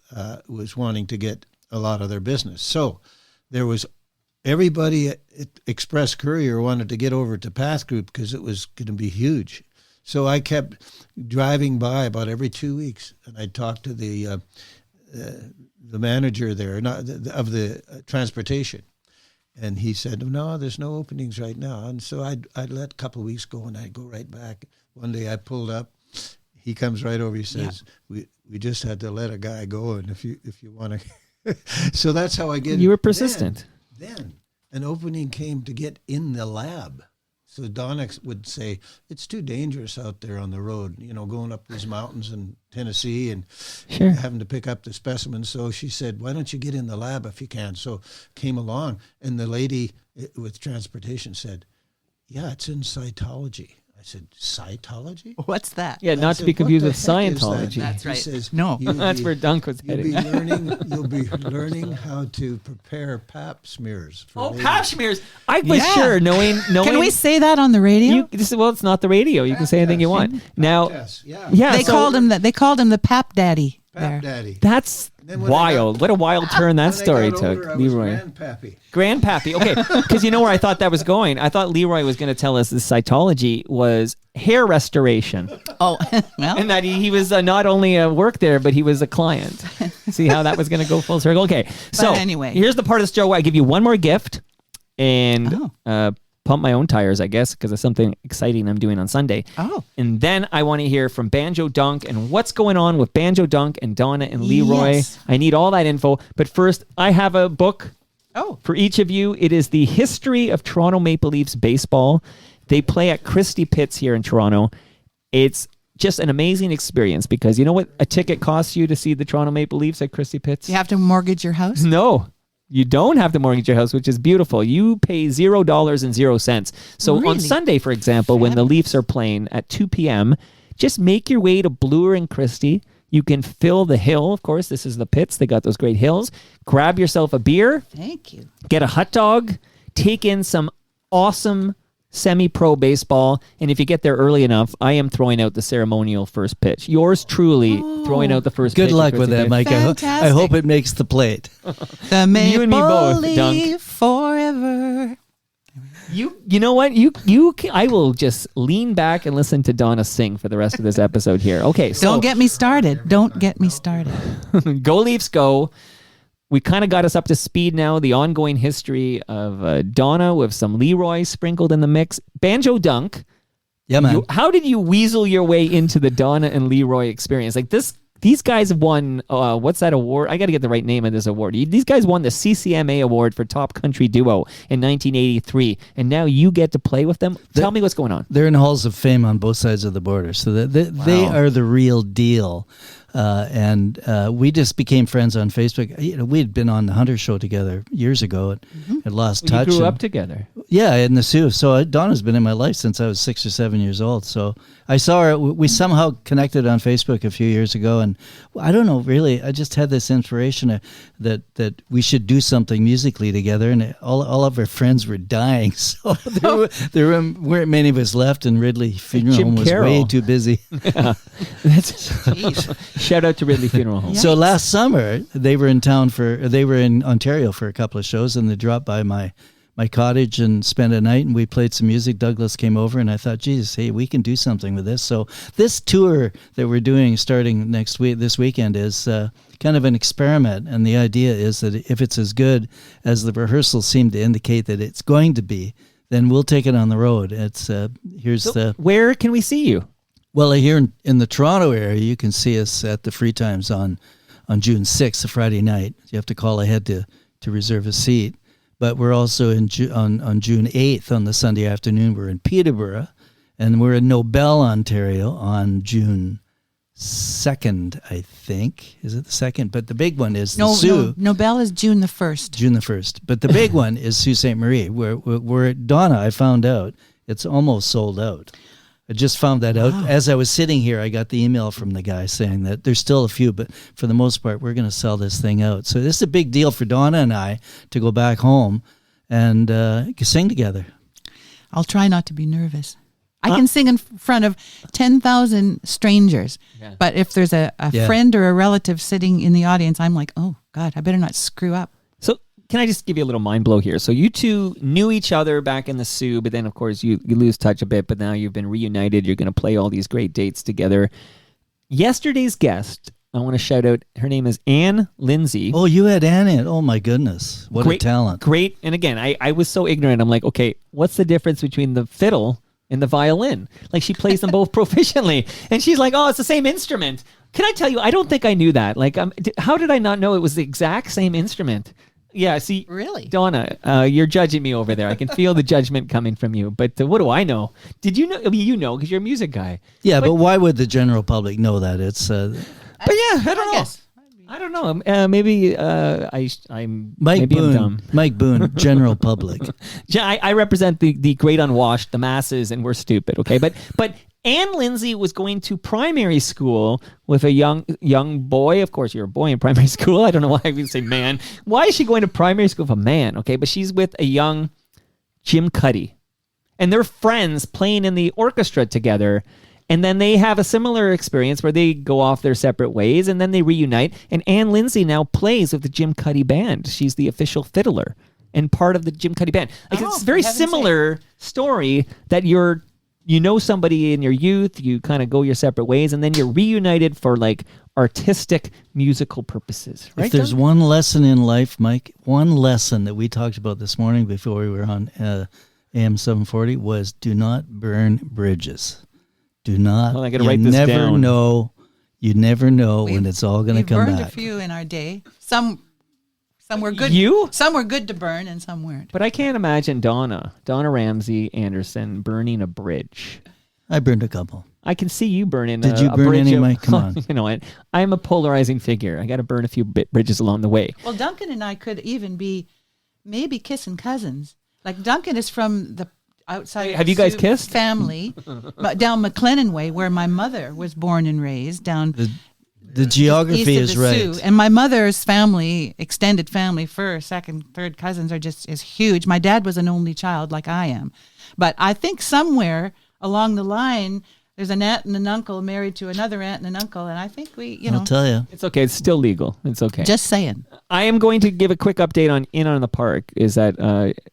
was wanting to get a lot of their business. So there was everybody at Express Courier wanted to get over to Path Group because it was going to be huge. So I kept driving by about every 2 weeks, and I'd talk to the manager there of the transportation, and he said, "No, there's no openings right now." And so I'd let a couple of weeks go, and I'd go right back. One day I pulled up. He comes right over. He says, "We just had to let a guy go, and if you want to." So that's how I get. You were persistent. Then an opening came to get in the lab. So Donna would say, "It's too dangerous out there on the road, going up these mountains in Tennessee and having to pick up the specimens." So she said, "Why don't you get in the lab if you can?" So came along, and the lady with transportation said, "Yeah, it's in cytology." I said, Scientology? What's that? Yeah, I not to said, be "What confused the with heck is that?" Scientology. That's He right. says, No. "You'll That's be- where Dunc was You'll heading. be learning how to prepare pap smears. For Oh, ladies." pap smears! I was Yeah. sure, knowing. Can we say that on the radio? Well, it's not the radio. You can say anything you want. Now, Yes, yeah. yeah, they so called him that. They called him the Pap Daddy. Pap there. daddy. That's Then when I wild. got- What a wild turn that When I story got took, older, I was Leroy. grandpappy. Grandpappy. Okay, because you know where I thought that was going? I thought Leroy was going to tell us the Scientology was hair restoration. Oh, well, And that he was not only a work there, but he was a client. See how that was going to go full circle? Okay, so anyway. here's the part of the show where I give you one more gift and pump my own tires, I guess, because of something exciting I'm doing on Sunday. Oh. And then I want to hear from Banjo Dunc and what's going on with Banjo Dunc and Donna and Leroy. Yes. I need all that info. But first, I have a book for each of you. It is the History of Toronto Maple Leafs Baseball. They play at Christie Pitts here in Toronto. It's just an amazing experience because you know what a ticket costs you to see the Toronto Maple Leafs at Christie Pitts? you have to mortgage your house. No, you don't have to mortgage your house, which is beautiful. You pay $0.00. So on Really? Sunday, for example, when the Leafs are playing at 2 p.m., just make your way to Bloor and Christie. You can fill the hill. Of course, this is the pits. They got those great hills. Grab yourself a beer, Thank you. get a hot dog, take in some awesome semi-pro baseball, and if you get there early enough, I am throwing out the ceremonial first pitch. Yours truly throwing out the first pitch. Good luck at with Christie that, Pitts. Mike. I Fantastic. hope it makes the plate. The Maple You and me both, Leaf Dunk. forever. You know what? I will just lean back and listen to Donna sing for the rest of this episode here. Okay, so Don't get me started. Don't get me started. go Leafs go. We kind of got us up to speed now. The ongoing history of Donna with some Leroy sprinkled in the mix. Banjo Dunc. Yeah, man. How did you weasel your way into the Donna and Leroy experience? Like this, these guys won. What's that award? I got to get the right name of this award. These guys won the CCMA award for Top Country Duo in 1983, and now you get to play with them. Tell me what's going on. They're in halls of fame on both sides of the border, so they are the real deal. And we just became friends on Facebook. You know, we'd been on the Hunter Show together years ago and lost touch. You grew and- up together. Yeah, in the Sioux. So Donna's been in my life since I was 6 or 7 years old. So I saw her. We somehow connected on Facebook a few years ago, and I don't know, really. I just had this inspiration that we should do something musically together, and all of our friends were dying, so there weren't many of us left, and Ridley Funeral Jim Home was Carroll. way too busy. Shout out to Ridley Funeral Home. So last summer they were in Ontario for a couple of shows, and they dropped by my cottage and spent a night, and we played some music. Douglas came over, and I thought, Jesus, hey, we can do something with this. So this tour that we're doing starting this weekend is kind of an experiment, and the idea is that if it's as good as the rehearsals seem to indicate that it's going to be, then we'll take it on the road. Where can we see you? Well, here in the Toronto area, you can see us at the Free Times on June 6th, a Friday night. You have to call ahead to reserve a seat. But we're also on June 8th on the Sunday afternoon. We're in Peterborough, and we're in Nobel, Ontario on June 2nd, I think. Is it the 2nd? But the big one is the Sioux. Nobel is June the 1st. June the 1st. But the big one is Sault Ste. Marie. Where Donna, I found out, it's almost sold out. I just found that out. As I was sitting here, I got the email from the guy saying that there's still a few, but for the most part, we're going to sell this thing out. So this is a big deal for Donna and I to go back home and sing together. I'll try not to be nervous. I can sing in front of 10,000 strangers, but if there's a friend or a relative sitting in the audience, I'm like, oh, God, I better not screw up. So can I just give you a little mind blow here? So you two knew each other back in the Sioux, but then, of course, you lose touch a bit, but now you've been reunited. You're going to play all these great dates together. Yesterday's guest, I want to shout out, her name is Anne Lindsay. Oh, you had Anne in. Oh, my goodness. What a talent. Great. And again, I was so ignorant. I'm like, okay, what's the difference between the fiddle and the violin? Like, she plays them both proficiently. And she's like, oh, it's the same instrument. Can I tell you, I don't think I knew that. Like, how did I not know it was the exact same instrument? Yeah, see, Really? Donna, you're judging me over there. I can feel the judgment coming from you. But what do I know? Did you know? I mean, you know, because you're a music guy. Yeah, but why would the general public know that? It's But yeah, I don't know. I don't know. Maybe I'm Mike maybe I'm Boone. dumb. Mike Boone, general public. Yeah, I represent the great unwashed, the masses, and we're stupid. Okay, but Ann Lindsay was going to primary school with a young boy. Of course, you're a boy in primary school. I don't know why I would say man. Why is she going to primary school with a man? Okay, but she's with a young Jim Cuddy, and they're friends playing in the orchestra together. And then they have a similar experience where they go off their separate ways, and then they reunite. And Ann Lindsay now plays with the Jim Cuddy band. She's the official fiddler and part of the Jim Cuddy band. Like, it's a very similar story that you know somebody in your youth, you kind of go your separate ways, and then you're reunited for like artistic musical purposes. Right? If there's one lesson in life, Mike, one lesson that we talked about this morning before we were on AM 740 was do not burn bridges. Do not. Well, I gotta write this down. You never know when it's all going to come burned back. a few in our day. Some were good. Some were good to burn, and some weren't. But I can't imagine Donna Ramsay Anderson burning a bridge. I burned a couple. I can see you burning. Did you burn any, Mike? Come on. You know what? I'm a polarizing figure. I got to burn a few bridges along the way. Well, Duncan and I could even be maybe kissing cousins. Like Duncan is from the outside. Have you guys kissed? Family, but down McLennan Way, where my mother was born and raised. Down the geography east of is the right. Sioux. And my mother's family, extended family, first, second, third cousins is huge. My dad was an only child, like I am, but I think somewhere along the line, there's an aunt and an uncle married to another aunt and an uncle, and I think I'll tell you. It's okay. It's still legal. It's okay. Just saying. I am going to give a quick update on In on the Park. Is that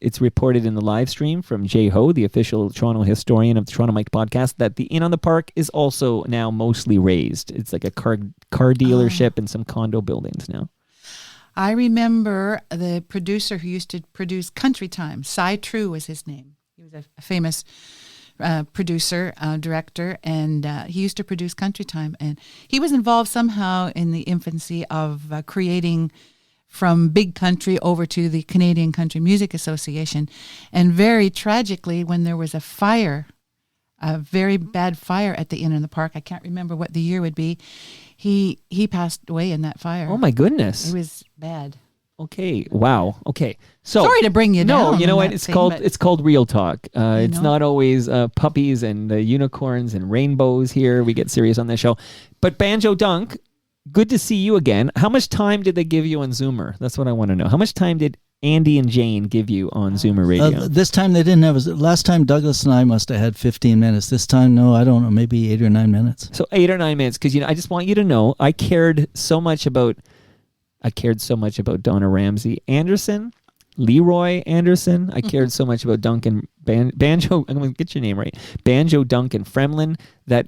it's reported in the live stream from Jay Ho, the official Toronto historian of the Toronto Mike podcast, that the Inn on the Park is also now mostly raised. It's like a car dealership and some condo buildings now. I remember the producer who used to produce Country Time. Cy True was his name. He was a famous producer, director, and he used to produce Country Time. And he was involved somehow in the infancy of creating from big country over to the Canadian Country Music Association. And very tragically, when there was a fire, a very bad fire at the Inn in the Park, I can't remember what the year would be, he passed away in that fire. Oh, my goodness. It was bad. Okay. Wow. Okay. So Sorry to bring you down. No, you know what? It's It's called real talk. It's not always puppies and unicorns and rainbows here. We get serious on this show. But Banjo Dunc, good to see you again. How much time did they give you on Zoomer? That's what I want to know. How much time did Andy and Jane give you on Zoomer Radio? This time they didn't have. Last time Douglas and I must have had 15 minutes. This time, no, I don't know, maybe 8 or 9 minutes. So 8 or 9 minutes, because I just want you to know I cared so much about Donna Ramsay Anderson, LeRoy Anderson. I cared so much about Duncan Banjo. I'm going to get your name right. Banjo Dunc and Fremlin, that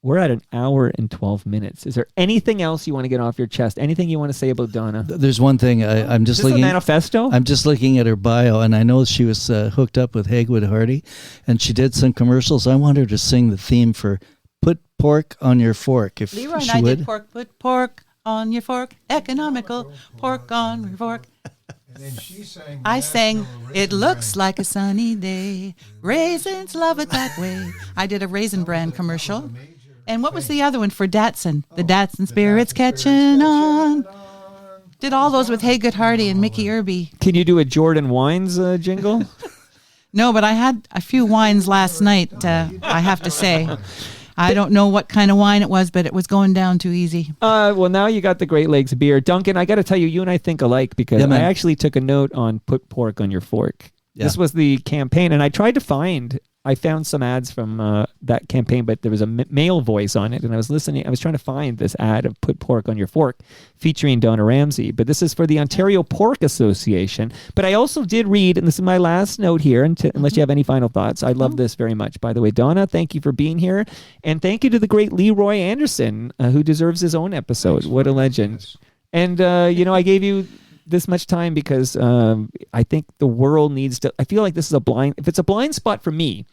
we're at 1 hour and 12 minutes. Is there anything else you want to get off your chest? Anything you want to say about Donna? There's one thing. I'm just looking. A manifesto? I'm just looking at her bio, and I know she was hooked up with Hagwood Hardy, and she did some commercials. I want her to sing the theme for "Put Pork on Your Fork." If Leroy she and I would. did put pork on your fork, economical, pork on your fork. And then she sang. I sang, it looks like a sunny day, raisins love it that way. I did a Raisin Bran commercial. And what was the other one for Datsun? The Datsun Spirits Catching On. Did all those with Haygood Hardy and Mickey Irby. Can you do a Jordan Wines jingle? No, but I had a few wines last night, I have to say. I don't know what kind of wine it was, but it was going down too easy. Well, now you got the Great Lakes beer. Duncan, I got to tell you, you and I think alike, because I actually took a note on Put Pork on Your Fork. Yeah. This was the campaign, and I tried to I found some ads from that campaign, but there was a male voice on it, and I was trying to find this ad of Put Pork on Your Fork featuring Donna Ramsay, but this is for the Ontario Pork Association. But I also did read, and this is my last note here, unless you have any final thoughts. I love this very much. By the way, Donna, thank you for being here, and thank you to the great LeRoy Anderson, who deserves his own episode. Thanks, what a legend. And, I gave you this much time because I think the world needs to. I feel like this is if it's a blind spot for me,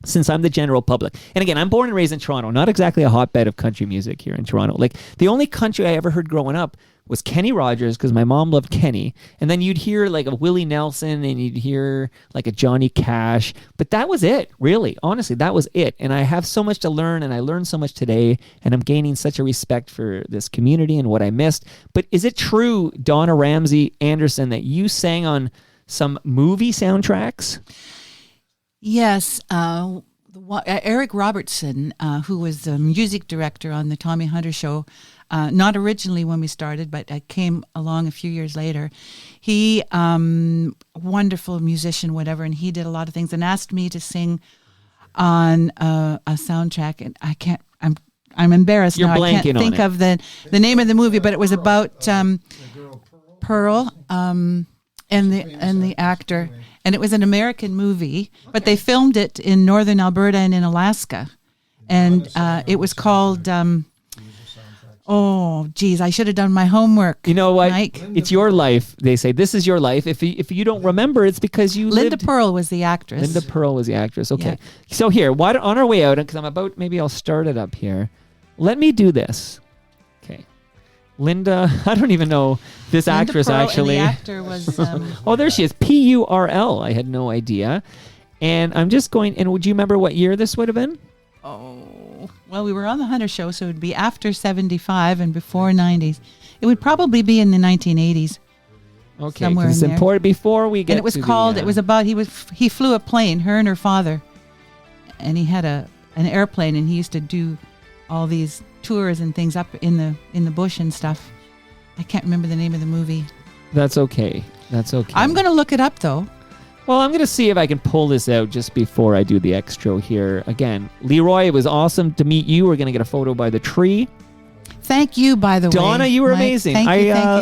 since I'm the general public. And again, I'm born and raised in Toronto, not exactly a hotbed of country music here in Toronto. Like, the only country I ever heard growing up was Kenny Rogers, because my mom loved Kenny. And then you'd hear like a Willie Nelson, and you'd hear like a Johnny Cash. But that was it, really. Honestly, that was it. And I have so much to learn, and I learned so much today, and I'm gaining such a respect for this community and what I missed. But is it true, Donna Ramsay Anderson, that you sang on some movie soundtracks? Yes. Eric Robertson, who was the music director on the Tommy Hunter show, not originally when we started, but I came along a few years later. He, wonderful musician, whatever, and he did a lot of things and asked me to sing on a soundtrack. And I can't. I'm embarrassed You're now. I blanking can't on think it. of the name of the movie, but it was about Pearl and the actor. And it was an American movie, but they filmed it in northern Alberta and in Alaska. And it was called, oh, geez, I should have done my homework. You know what? Mike. It's your life. They say this is your life. If you don't remember, it's because you Linda lived. Pearl was the actress. Linda Pearl was the actress. Okay. Yeah. So here, on our way out, because maybe I'll start it up here. Let me do this. Okay. Linda, I don't even know this Linda actress Pearl, actually. And the actor was. Oh, there she is. Purl. I had no idea. And I'm just going, and would you remember what year this would have been? Oh, well, we were on the Hunter show, so it would be after 75 and before 90s. It would probably be in the 1980s. Okay, Somewhere 'cause it's in there. important before we get And it was to called, the, it was about, he flew a plane, her and her father. And he had an airplane, and he used to do all these tours and things up in the bush and stuff. I can't remember the name of the movie. That's okay. That's okay. I'm going to look it up, though. Well, I'm going to see if I can pull this out just before I do the extra here. Again, LeRoy, it was awesome to meet you. We're going to get a photo by the tree. Thank you, by the way. Donna, you were Mike. amazing.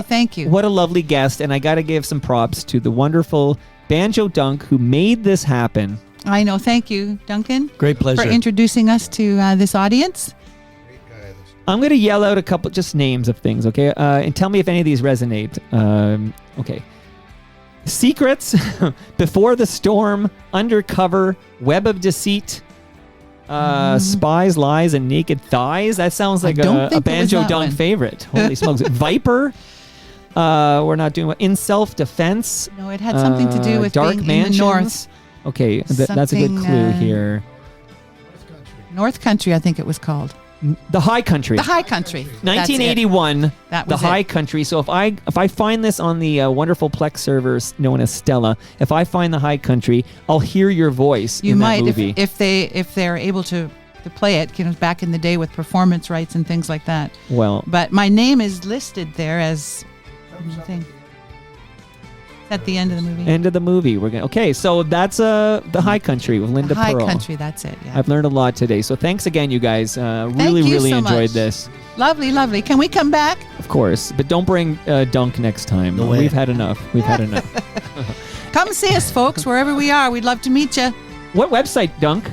Thank you. What a lovely guest. And I got to give some props to the wonderful Banjo Dunc who made this happen. I know. Thank you, Duncan. Great pleasure. For introducing us to this audience. I'm going to yell out a couple just names of things, okay? And tell me if any of these resonate. Okay. Secrets, Before the Storm, Undercover, Web of Deceit, Spies, Lies, and Naked Thighs. That sounds like don't a think it was Banjo that Dunc one. favorite. Holy smokes. Viper. We're not doing In Self-Defense. No, it had something to do with Dark being Mansions. in the north. Okay, that's a good Something, clue here. North Country, I think it was called. The High Country. The High Country. That's it. 1981, That The was High it. Country. So if I find this on the wonderful Plex servers known as Stella, if I find The High Country, I'll hear your voice You in might, that movie. if they're able to play it, back in the day with performance rights and things like that. Well, But my name is listed there as thing. At the end of the movie. end of the movie. Okay, so that's The High Country with Linda High Pearl. Country, that's it. Yeah. I've learned a lot today. So thanks again, you guys. Really, you really so enjoyed much. this. Lovely, lovely. Can we come back? Of course. But don't bring Dunk next time. No way. We've had enough. We've had enough. Come see us, folks, wherever we are. We'd love to meet you. What website, Dunk?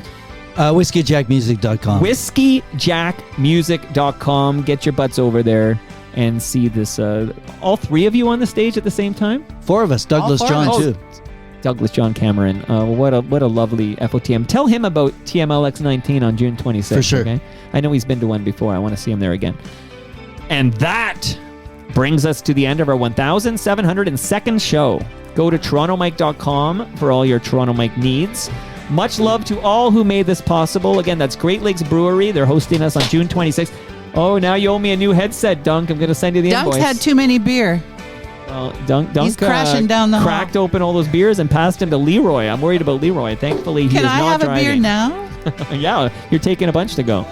WhiskeyJackMusic.com. WhiskeyJackMusic.com. Get your butts over there and see this. All three of you on the stage at the same time? 4 of us. Douglas All 4 of John, us. too. Douglas John Cameron. What a lovely FOTM. Tell him about TMLX19 on June 26th. For sure. Okay? I know he's been to one before. I want to see him there again. And that brings us to the end of our 1,702nd show. Go to TorontoMike.com for all your Toronto Mike needs. Much love to all who made this possible. Again, that's Great Lakes Brewery. They're hosting us on June 26th. Oh, now you owe me a new headset, Dunk. I'm going to send you the Dunk's invoice. had too many beer. Well, Dunk He's crashing down the hall. cracked open all those beers and passed them to LeRoy. I'm worried about LeRoy. Thankfully, he Can is I not have driving. a beer now? Yeah, you're taking a bunch to go.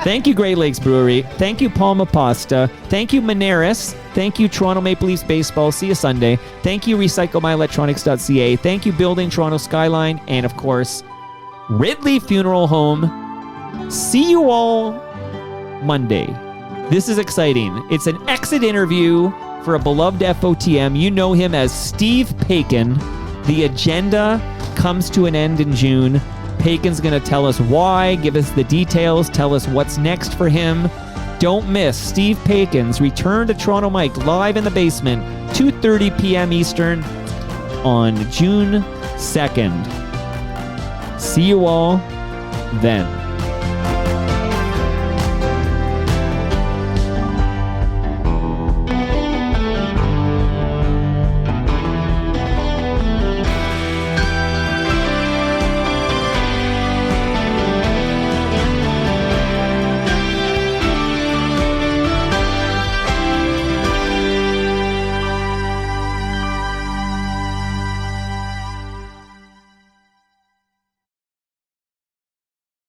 Thank you, Great Lakes Brewery. Thank you, Palma Pasta. Thank you, Moneris. Thank you, Toronto Maple Leafs Baseball. See you Sunday. Thank you, RecycleMyElectronics.ca. Thank you, Building Toronto Skyline. And, of course, Ridley Funeral Home. See you all Monday. This is exciting. It's an exit interview for a beloved FOTM. You know him as Steve Paikin. The agenda comes to an end in June. Paikin's going to tell us why, give us the details, tell us what's next for him. Don't miss Steve Paikin's return to Toronto Mike live in the basement, 2:30 p.m. Eastern on June 2nd. See you all then.